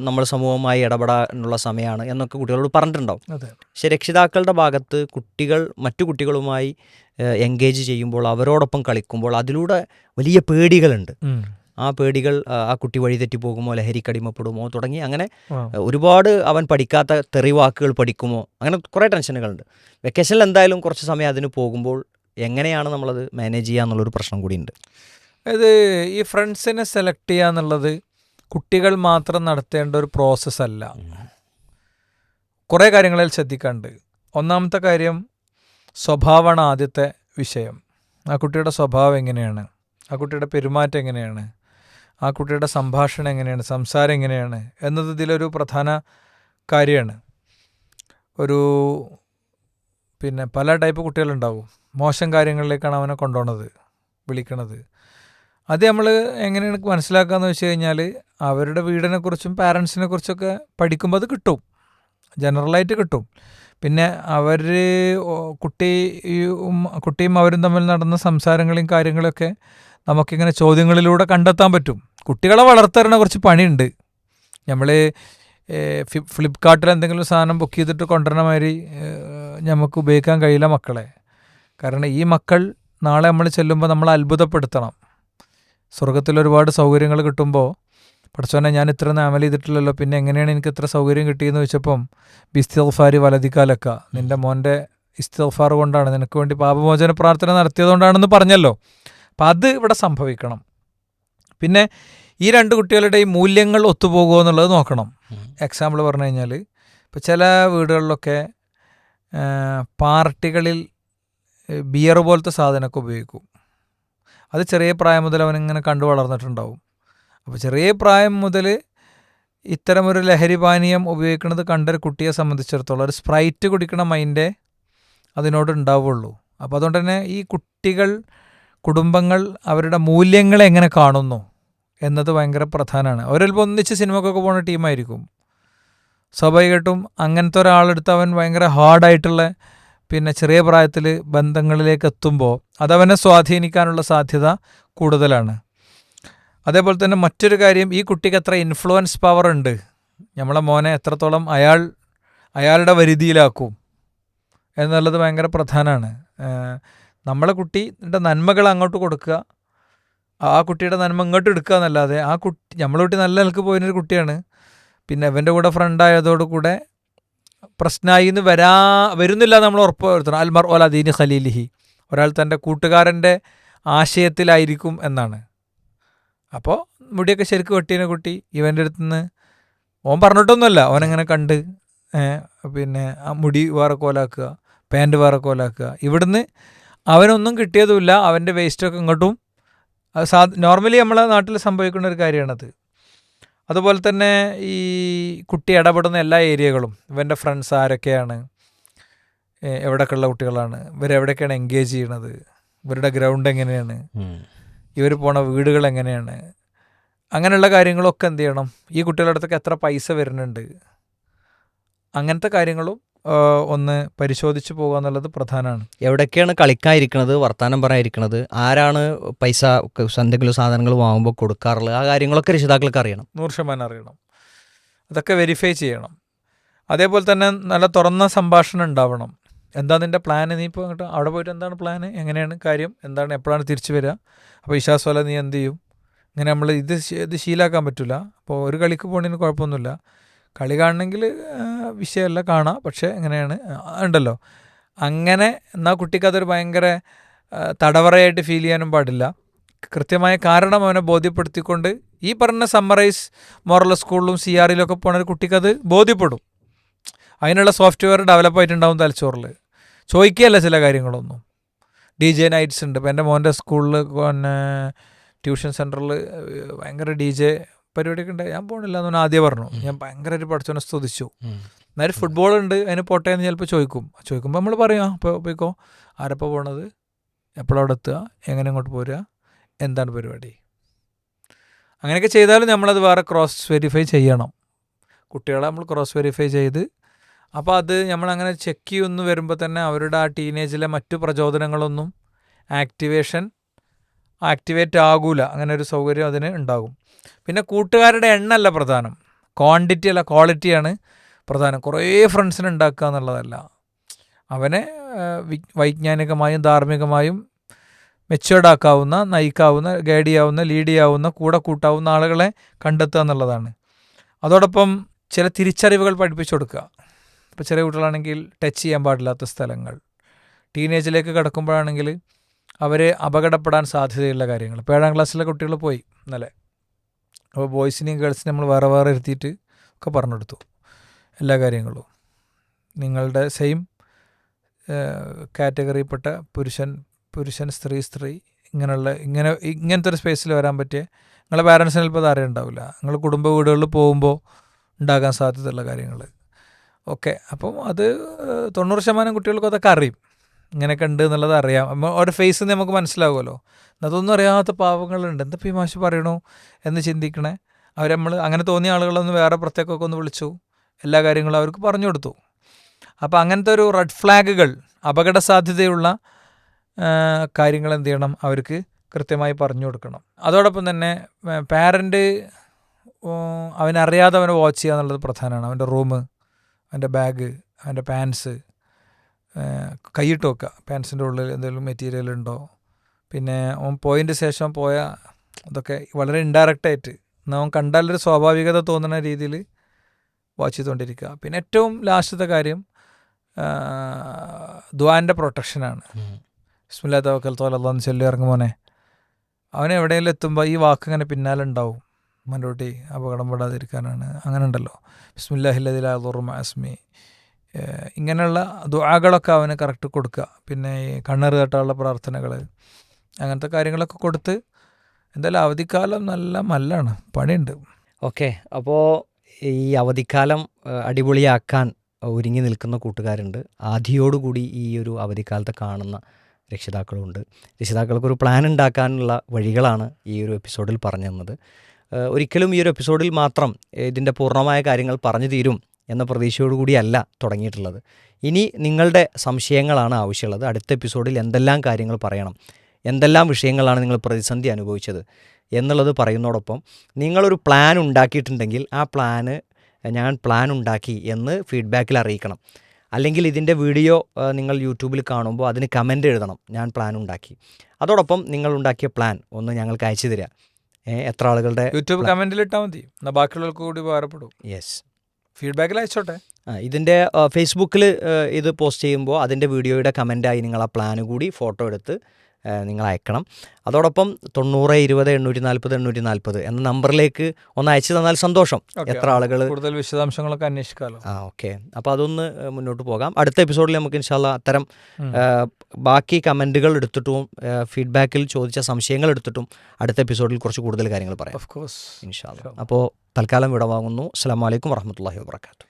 നമ്മൾ സമൂഹവുമായി ഇടപെടാനുള്ള സമയമാണ് എന്നൊക്കെ കുട്ടികളോട് പറഞ്ഞിട്ടുണ്ടാവും. പക്ഷെ രക്ഷിതാക്കളുടെ ഭാഗത്ത് കുട്ടികൾ മറ്റു കുട്ടികളുമായി എൻഗേജ് ചെയ്യുമ്പോൾ, അവരോടൊപ്പം കളിക്കുമ്പോൾ അതിലൂടെ വലിയ പേടികളുണ്ട്. ആ പേടികൾ ആ കുട്ടി വഴിതെറ്റി പോകുമോ, ലഹരിക്കടിമപ്പെടുമോ തുടങ്ങി അങ്ങനെ ആ. ഒരുപാട് അവൻ പഠിക്കാത്ത തെറിവാക്കുകൾ പഠിക്കുമോ, അങ്ങനെ കുറേ ടെൻഷനുകളുണ്ട്. വെക്കേഷനിൽ എന്തായാലും കുറച്ച് സമയം അതിന് പോകുമ്പോൾ എങ്ങനെയാണ് നമ്മളത് മാനേജ് ചെയ്യുക എന്നുള്ളൊരു പ്രശ്നം കൂടിയുണ്ട്. ഇത് ഈ ഫ്രണ്ട്സിനെ സെലക്ട് ചെയ്യുക എന്നുള്ളത് കുട്ടികൾ മാത്രം നടത്തേണ്ട ഒരു പ്രോസസ്സല്ല. കുറേ കാര്യങ്ങളിൽ ശ്രദ്ധിക്കാനുണ്ട്. ഒന്നാമത്തെ കാര്യം സ്വഭാവമാണ് ആദ്യത്തെ വിഷയം. ആ കുട്ടിയുടെ സ്വഭാവം എങ്ങനെയാണ്, ആ കുട്ടിയുടെ പെരുമാറ്റം എങ്ങനെയാണ്, ആ കുട്ടിയുടെ സംഭാഷണം എങ്ങനെയാണ്, സംസാരം എങ്ങനെയാണ് എന്നത് ഇതിലൊരു പ്രധാന കാര്യമാണ്. പിന്നെ പല ടൈപ്പ് കുട്ടികളുണ്ടാവും. മോശം കാര്യങ്ങളിലേക്കാണ് അവനെ കൊണ്ടുപോകുന്നത്, വിളിക്കണത്. അത് നമ്മൾ എങ്ങനെയാണ് മനസ്സിലാക്കാന്ന് വെച്ച് കഴിഞ്ഞാൽ അവരുടെ വീടിനെക്കുറിച്ചും പാരൻസിനെ കുറിച്ചൊക്കെ പഠിക്കുമ്പോൾ അത് കിട്ടും, ജനറലായിട്ട് കിട്ടും. പിന്നെ അവർ കുട്ടിയും അവരും തമ്മിൽ നടന്ന സംസാരങ്ങളെയും കാര്യങ്ങളൊക്കെ നമുക്കിങ്ങനെ ചോദ്യങ്ങളിലൂടെ കണ്ടെത്താൻ പറ്റും. കുട്ടികളെ വളർത്താൻ കുറച്ച് പണിയുണ്ട്. നമ്മൾ ഫ്ലിപ്കാർട്ടിൽ എന്തെങ്കിലും സാധനം ബുക്ക് ചെയ്തിട്ട് കൊണ്ടുവരണ മാതിരി നമുക്ക് ഉപയോഗിക്കാൻ കഴിയില്ല മക്കളെ. കാരണം ഈ മക്കൾ നാളെ നമ്മൾ ചെല്ലുമ്പോൾ നമ്മൾ അത്ഭുതപ്പെടുത്തണം. സ്വർഗത്തിൽ ഒരുപാട് സൗകര്യങ്ങൾ കിട്ടുമ്പോൾ പഠിച്ചോനെ ഞാൻ ഇത്ര അമൽ ചെയ്തിട്ടില്ലല്ലോ, പിന്നെ എങ്ങനെയാണ് എനിക്ക് ഇത്ര സൗകര്യം കിട്ടിയെന്ന് വെച്ചപ്പം ബിസ്തിഗ്ഫാരി വലതിക്കാലക്ക, നിൻ്റെ മോൻ്റെ ഇസ്തിഗ്ഫാർ കൊണ്ടാണ്, നിനക്ക് വേണ്ടി പാപമോചന പ്രാർത്ഥന നടത്തിയതുകൊണ്ടാണെന്ന് പറഞ്ഞല്ലോ. അപ്പം അത് ഇവിടെ സംഭവിക്കണം. പിന്നെ ഈ രണ്ട് കുട്ടികളുടെയും മൂല്യങ്ങൾ ഒത്തുപോകുമോ എന്നുള്ളത് നോക്കണം. എക്സാമ്പിൾ പറഞ്ഞു കഴിഞ്ഞാൽ ഇപ്പോൾ ചില വീടുകളിലൊക്കെ പാർട്ടികളിൽ ബിയർ പോലത്തെ സാധനമൊക്കെ ഉപയോഗിക്കും. അത് ചെറിയ പ്രായം മുതൽ അവനിങ്ങനെ കണ്ടു വളർന്നിട്ടുണ്ടാവും. അപ്പോൾ ചെറിയ പ്രായം മുതൽ ഇത്തരമൊരു ലഹരി പാനീയം ഉപയോഗിക്കുന്നത് കണ്ടൊരു കുട്ടിയെ സംബന്ധിച്ചിടത്തോളം ഒരു സ്പ്രൈറ്റ് കുടിക്കണ മൈൻഡേ അതിനോട് ഉണ്ടാവുള്ളൂ. അപ്പോൾ അതുകൊണ്ട് തന്നെ ഈ കുടുംബങ്ങൾ അവരുടെ മൂല്യങ്ങളെ എങ്ങനെ കാണുന്നു എന്നത് ഭയങ്കര പ്രധാനമാണ്. അവരിപ്പോൾ ഒന്നിച്ച് സിനിമക്കൊക്കെ പോകുന്ന ടീമായിരിക്കും. സ്വാഭാവികമായിട്ടും അങ്ങനത്തെ ഒരാളെടുത്ത് അവൻ ഭയങ്കര ഹാർഡായിട്ടുള്ള പിന്നെ ചെറിയ പ്രായത്തിൽ ബന്ധങ്ങളിലേക്ക് എത്തുമ്പോൾ അതവനെ സ്വാധീനിക്കാനുള്ള സാധ്യത കൂടുതലാണ്. അതേപോലെ തന്നെ മറ്റൊരു കാര്യം, ഈ കുട്ടിക്ക് എത്ര ഇൻഫ്ലുവൻസ് പവർ ഉണ്ട്, നമ്മളെ മോനെ എത്രത്തോളം അയാളുടെ വരുതിയിലാക്കും എന്നുള്ളത് ഭയങ്കര പ്രധാനമാണ്. നമ്മളെ കുട്ടിയുടെ നന്മകൾ അങ്ങോട്ട് കൊടുക്കുക, ആ കുട്ടിയുടെ നന്മ ഇങ്ങോട്ട് എടുക്കുക എന്നല്ലാതെ നമ്മളെ കുട്ടി നല്ല നിലക്ക് പോയൊരു കുട്ടിയാണ്, പിന്നെ അവൻ്റെ കൂടെ ഫ്രണ്ടായതോടുകൂടെ പ്രശ്നമായി എന്ന് വരുന്നില്ല നമ്മൾ ഉറപ്പ് വരുത്തണം. അൽമർ ഓല ദീനി ഖലീലിഹി, ഒരാൾ തൻ്റെ കൂട്ടുകാരൻ്റെ ആശയത്തിലായിരിക്കും എന്നാണ്. അപ്പോൾ മുടിയൊക്കെ ശരിക്കും വെട്ടീനെ കുട്ടി ഇവൻ്റെ അടുത്ത് നിന്ന് ഓൻ പറഞ്ഞിട്ടൊന്നുമല്ല, ഓനെങ്ങനെ കണ്ട് പിന്നെ ആ മുടി വേറെ കോലാക്കുക, പാൻറ്റ് വേറെ കോലാക്കുക. ഇവിടുന്ന് അവനൊന്നും കിട്ടിയതുമില്ല, അവൻ്റെ വേസ്റ്റൊക്കെ ഇങ്ങോട്ടും. നോർമലി നമ്മളെ നാട്ടിൽ സംഭവിക്കുന്ന ഒരു കാര്യമാണത്. അതുപോലെ തന്നെ ഈ കുട്ടി ഇടപെടുന്ന എല്ലാ ഏരിയകളും, ഇവൻ്റെ ഫ്രണ്ട്സ് ആരൊക്കെയാണ്, എവിടെയൊക്കെയുള്ള കുട്ടികളാണ്, ഇവരെവിടെയൊക്കെയാണ് എൻഗേജ് ചെയ്യണത്, ഇവരുടെ ഗ്രൗണ്ട് എങ്ങനെയാണ്, ഇവർ പോണ വീടുകൾ എങ്ങനെയാണ്, അങ്ങനെയുള്ള കാര്യങ്ങളൊക്കെ എന്ത് ചെയ്യണം, ഈ കുട്ടികളുടെ അടുത്തൊക്കെ എത്ര പൈസ വരുന്നുണ്ട്, അങ്ങനത്തെ കാര്യങ്ങളും ഒന്ന് പരിശോധിച്ച് പോകുക എന്നുള്ളത് പ്രധാനമാണ്. എവിടേക്കാണ് കളിക്കാതിരിക്കുന്നത്, വർത്തമാനം പറയാതിരിക്കുന്നത്, ആരാണ് പൈസ എന്തെങ്കിലും സാധനങ്ങൾ വാങ്ങുമ്പോൾ കൊടുക്കാറുള്ളത്, ആ കാര്യങ്ങളൊക്കെ രക്ഷിതാക്കൾക്ക് അറിയണം, 100% അറിയണം. അതൊക്കെ വെരിഫൈ ചെയ്യണം. അതേപോലെ തന്നെ നല്ല തുറന്ന സംഭാഷണം ഉണ്ടാവണം. എന്താ നിൻ്റെ പ്ലാൻ, നീ ഇപ്പോൾ അങ്ങോട്ട് അവിടെ പോയിട്ട് എന്താണ് പ്ലാൻ, എങ്ങനെയാണ് കാര്യം, എന്താണ്, എപ്പോഴാണ് തിരിച്ചു വരിക, അപ്പോൾ വിശ്വാസമല്ല നീ എന്ത് ചെയ്യും, ഇങ്ങനെ നമ്മൾ ഇത് ശീലാക്കാൻ പറ്റില്ല. അപ്പോൾ ഒരു കളിക്ക് പോകണതിന് കുഴപ്പമൊന്നുമില്ല, കളി കാണണമെങ്കിൽ വിഷയമല്ല, കാണാം, പക്ഷേ എങ്ങനെയാണ് ഉണ്ടല്ലോ അങ്ങനെ. എന്നാൽ കുട്ടിക്ക് അതൊരു ഭയങ്കര തടവറയായിട്ട് ഫീൽ ചെയ്യാനും പാടില്ല. കൃത്യമായ കാരണം അവനെ ബോധ്യപ്പെടുത്തിക്കൊണ്ട് ഈ പറഞ്ഞ സമ്മറൈസ് മോറൽ സ്കൂളിലും CREയിലൊക്കെ പോണ ഒരു കുട്ടിക്കത് ബോധ്യപ്പെടും. അതിനുള്ള സോഫ്റ്റ്വെയർ ഡെവലപ്പ് ആയിട്ടുണ്ടാവും തലച്ചോറിൽ. ചോദിക്കുകയല്ല ചില കാര്യങ്ങളൊന്നും. DJ നൈറ്റ്സ് ഉണ്ട്. ഇപ്പോൾ എൻ്റെ മോൻ്റെ സ്കൂളിൽ പിന്നെ ട്യൂഷൻ സെൻറ്ററിൽ ഭയങ്കര DJ പരിപാടിയൊക്കെ ഉണ്ട്. ഞാൻ പോകണില്ല എന്ന് ആദ്യം പറഞ്ഞു. ഞാൻ ഭയങ്കര ഒരു പഠിച്ചവനെ സ്തുതിച്ചു. എന്നാലും ഫുട്ബോൾ ഉണ്ട്, അതിന് പോട്ടെ എന്ന് ചിലപ്പോൾ ചോദിക്കുമ്പോൾ നമ്മൾ പറയാം, അപ്പോൾ പോയിക്കോ, ആരപ്പോൾ പോണത്, എപ്പോഴവിടെ എത്തുക, എങ്ങനെ ഇങ്ങോട്ട് പോരുക, എന്താണ് പരിപാടി. അങ്ങനെയൊക്കെ ചെയ്താലും നമ്മളത് വേറെ ക്രോസ് വെരിഫൈ ചെയ്യണം. കുട്ടികളെ നമ്മൾ ക്രോസ് വെരിഫൈ ചെയ്ത്, അപ്പോൾ അത് നമ്മളങ്ങനെ ചെക്ക് ചെയ്യുമെന്ന് വരുമ്പോൾ തന്നെ അവരുടെ ആ ടീനേജിലെ മറ്റു പ്രചോദനങ്ങളൊന്നും ആക്ടിവേറ്റ് ആകൂല. അങ്ങനെ ഒരു സൗകര്യം അതിന് ഉണ്ടാകും. പിന്നെ കൂട്ടുകാരുടെ എണ്ണമല്ല പ്രധാനം, ക്വാണ്ടിറ്റി അല്ല ക്വാളിറ്റിയാണ് പ്രധാനം. കുറേ ഫ്രണ്ട്സിനെ ഉണ്ടാക്കുക എന്നുള്ളതല്ല, അവനെ വൈജ്ഞാനികമായും ധാർമ്മികമായും മെച്ചുവേർഡ് ആക്കാവുന്ന, നയിക്കാവുന്ന, ഗൈഡ് ചെയ്യാവുന്ന, ലീഡ് ചെയ്യാവുന്ന, കൂടെ കൂട്ടാവുന്ന ആളുകളെ കണ്ടെത്തുക എന്നുള്ളതാണ്. അതോടൊപ്പം ചില തിരിച്ചറിവുകൾ പഠിപ്പിച്ചു കൊടുക്കുക. ഇപ്പോൾ ചെറിയ കുട്ടികളാണെങ്കിൽ ടച്ച് ചെയ്യാൻ പാടില്ലാത്ത സ്ഥലങ്ങൾ, ടീനേജിലേക്ക് കടക്കുമ്പോഴാണെങ്കിൽ അവർ അപകടപ്പെടാൻ സാധ്യതയുള്ള കാര്യങ്ങൾ. ഇപ്പോൾ 7ാം ക്ലാസ്സിലെ കുട്ടികൾ പോയി ഇന്നലെ. അപ്പോൾ ബോയ്സിനെയും ഗേൾസിനെയും നമ്മൾ വേറെ വേറെ ഇരുത്തിയിട്ട് ഒക്കെ പറഞ്ഞു കൊടുത്തു എല്ലാ കാര്യങ്ങളും. നിങ്ങളുടെ സെയിം കാറ്റഗറിയിൽപ്പെട്ട പുരുഷൻ സ്ത്രീ ഇങ്ങനത്തെ ഒരു സ്പേസിൽ വരാൻ പറ്റിയ നിങ്ങളെ പാരൻസിന് ചിലപ്പോൾ ധാരണ ഉണ്ടാവില്ല. നിങ്ങൾ കുടുംബ വീടുകളിൽ പോകുമ്പോൾ ഉണ്ടാകാൻ സാധ്യതയുള്ള കാര്യങ്ങൾ ഓക്കെ. അപ്പം അത് 90% കുട്ടികൾക്കും അതൊക്കെ അറിയും, ഇങ്ങനെയൊക്കെ ഉണ്ട് എന്നുള്ളത് അറിയാം. അവരുടെ ഫേസിൽ നിന്ന് നമുക്ക് മനസ്സിലാവുമല്ലോ. അതൊന്നും അറിയാത്ത പാവങ്ങളുണ്ട്, എന്താ ഈ മാഷ് പറയണു എന്ന് ചിന്തിക്കണേ. നമ്മൾ അങ്ങനെ തോന്നിയ ആളുകളൊന്ന് വേറെ പുറത്തേക്കൊക്കെ ഒന്ന് വിളിച്ചു, എല്ലാ കാര്യങ്ങളും അവർക്ക് പറഞ്ഞു കൊടുത്തു. അപ്പോൾ അങ്ങനത്തെ ഒരു റെഡ് ഫ്ലാഗുകൾ, അപകട സാധ്യതയുള്ള കാര്യങ്ങൾ എന്ത് ചെയ്യണം, അവർക്ക് കൃത്യമായി പറഞ്ഞു കൊടുക്കണം. അതോടൊപ്പം തന്നെ പാരൻ്റ് അവനറിയാതെ അവനെ വാച്ച് ചെയ്യുക എന്നുള്ളത് പ്രധാനമാണ്. അവൻ്റെ റൂം, അവൻ്റെ ബാഗ്, അവൻ്റെ പാൻസ് കൈയിട്ട് വെക്കുക. പാൻസിൻ്റെ ഉള്ളിൽ എന്തെങ്കിലും മെറ്റീരിയൽ ഉണ്ടോ, പിന്നെ അവൻ പോയതിൻ്റെ ശേഷം പോയ അതൊക്കെ വളരെ ഇൻഡയറക്റ്റായിട്ട് അവൻ കണ്ടാലൊരു സ്വാഭാവികത തോന്നുന്ന രീതിയിൽ വാച്ച് ചെയ്തുകൊണ്ടിരിക്കുക. പിന്നെ ഏറ്റവും ലാസ്റ്റത്തെ കാര്യം ദുആൻ്റെ പ്രൊട്ടക്ഷനാണ്. ബിസ്മില്ലാഹി തവക്കൽതു അലല്ലാഹ് ചൊല്ലി ഇറങ്ങുമോനെ. അവൻ എവിടെയെങ്കിലും എത്തുമ്പോൾ ഈ വാക്ക് ഇങ്ങനെ പിന്നാലെ ഉണ്ടാവും, മൻറോട്ടി അപകടം പെടാതിരിക്കാനാണ്. അങ്ങനെ ഉണ്ടല്ലോ, ബിസ്മില്ലാഹില്ലദീ ലാ യദുറു മഅ ഇസ്മിഹി, ഇങ്ങനെയുള്ള ദുആകളൊക്കെ അവന് കറക്റ്റ് കൊടുക്കുക. പിന്നെ ഈ കണ്ണേറ് തട്ടാനുള്ള പ്രാർത്ഥനകൾ, അങ്ങനത്തെ കാര്യങ്ങളൊക്കെ കൊടുത്ത് എന്തായാലും അവധിക്കാലം നല്ല മല്ലാണ്, പണിയുണ്ട്. ഓക്കെ, അപ്പോൾ ഈ അവധിക്കാലം അടിപൊളിയാക്കാൻ ഒരുങ്ങി നിൽക്കുന്ന കൂട്ടുകാരുണ്ട്. ആധിയോടുകൂടി ഈ ഒരു അവധിക്കാലത്തെ കാണുന്ന രക്ഷിതാക്കളുണ്ട്. രക്ഷിതാക്കൾക്കൊരു പ്ലാൻ ഉണ്ടാക്കാനുള്ള വഴികളാണ് ഈ ഒരു എപ്പിസോഡിൽ പറഞ്ഞു തന്നത്. ഒരിക്കലും ഈ ഒരു എപ്പിസോഡിൽ മാത്രം ഇതിൻ്റെ പൂർണ്ണമായ കാര്യങ്ങൾ പറഞ്ഞു തീരും എന്ന പ്രതീക്ഷയോടുകൂടിയല്ല തുടങ്ങിയിട്ടുള്ളത്. ഇനി നിങ്ങളുടെ സംശയങ്ങളാണ് ആവശ്യമുള്ളത്. അടുത്ത എപ്പിസോഡിൽ എന്തെല്ലാം കാര്യങ്ങൾ പറയണം, എന്തെല്ലാം വിഷയങ്ങളാണ് നിങ്ങൾ പ്രതിസന്ധി അനുഭവിച്ചത് എന്നുള്ളത് പറയുന്നതോടൊപ്പം നിങ്ങളൊരു പ്ലാൻ ഉണ്ടാക്കിയിട്ടുണ്ടെങ്കിൽ ആ ഞാൻ പ്ലാൻ ഉണ്ടാക്കി എന്ന് ഫീഡ്ബാക്കിൽ അറിയിക്കണം. അല്ലെങ്കിൽ ഇതിൻ്റെ വീഡിയോ നിങ്ങൾ യൂട്യൂബിൽ കാണുമ്പോൾ അതിന് കമൻ്റ് എഴുതണം, ഞാൻ പ്ലാൻ ഉണ്ടാക്കി. അതോടൊപ്പം നിങ്ങൾ ഉണ്ടാക്കിയ പ്ലാൻ ഒന്ന് ഞങ്ങൾക്ക് അയച്ചു തരിക. എത്ര ആളുകളുടെ യൂട്യൂബ് കമൻറ്റിൽ ഇട്ടാൽ മതി, എന്നാൽ ബാക്കിയുള്ളവർക്ക് കൂടി ഉപകാരപ്പെടും. യെസ്, ഫീഡ്ബാക്കിൽ അയച്ചോട്ടെ. ഇതിൻ്റെ ഫേസ്ബുക്കിൽ ഇത് പോസ്റ്റ് ചെയ്യുമ്പോൾ അതിൻ്റെ വീഡിയോയുടെ കമൻറ്റായി നിങ്ങൾ ആ പ്ലാൻ കൂടി ഫോട്ടോ എടുത്ത് നിങ്ങൾ അയക്കണം. അതോടൊപ്പം 9020 840 എന്ന നമ്പറിലേക്ക് ഒന്ന് അയച്ചു തന്നാൽ സന്തോഷം. എത്ര ആളുകൾ, കൂടുതൽ വിശദാംശങ്ങളൊക്കെ അന്വേഷിക്കാമല്ലോ. ഓക്കെ, അപ്പോൾ അതൊന്ന് മുന്നോട്ട് പോകാം. അടുത്ത എപ്പിസോഡിൽ നമുക്ക് ഇൻഷാല്ലാ അത്തരം ബാക്കി കമൻറ്റുകൾ എടുത്തിട്ടും ഫീഡ്ബാക്കിൽ ചോദിച്ച സംശയങ്ങൾ എടുത്തിട്ടും അടുത്ത എപ്പിസോഡിൽ കുറച്ച് കൂടുതൽ കാര്യങ്ങൾ പറയാം. ഓഫ് കോഴ്സ്, ഇൻഷാല്ലാ. അപ്പോൾ തൽക്കാലം വിടവാങ്ങുന്നു. അസ്സലാമു അലൈക്കും വറഹ്മത്തുള്ളാഹി വബറകാതുഹു.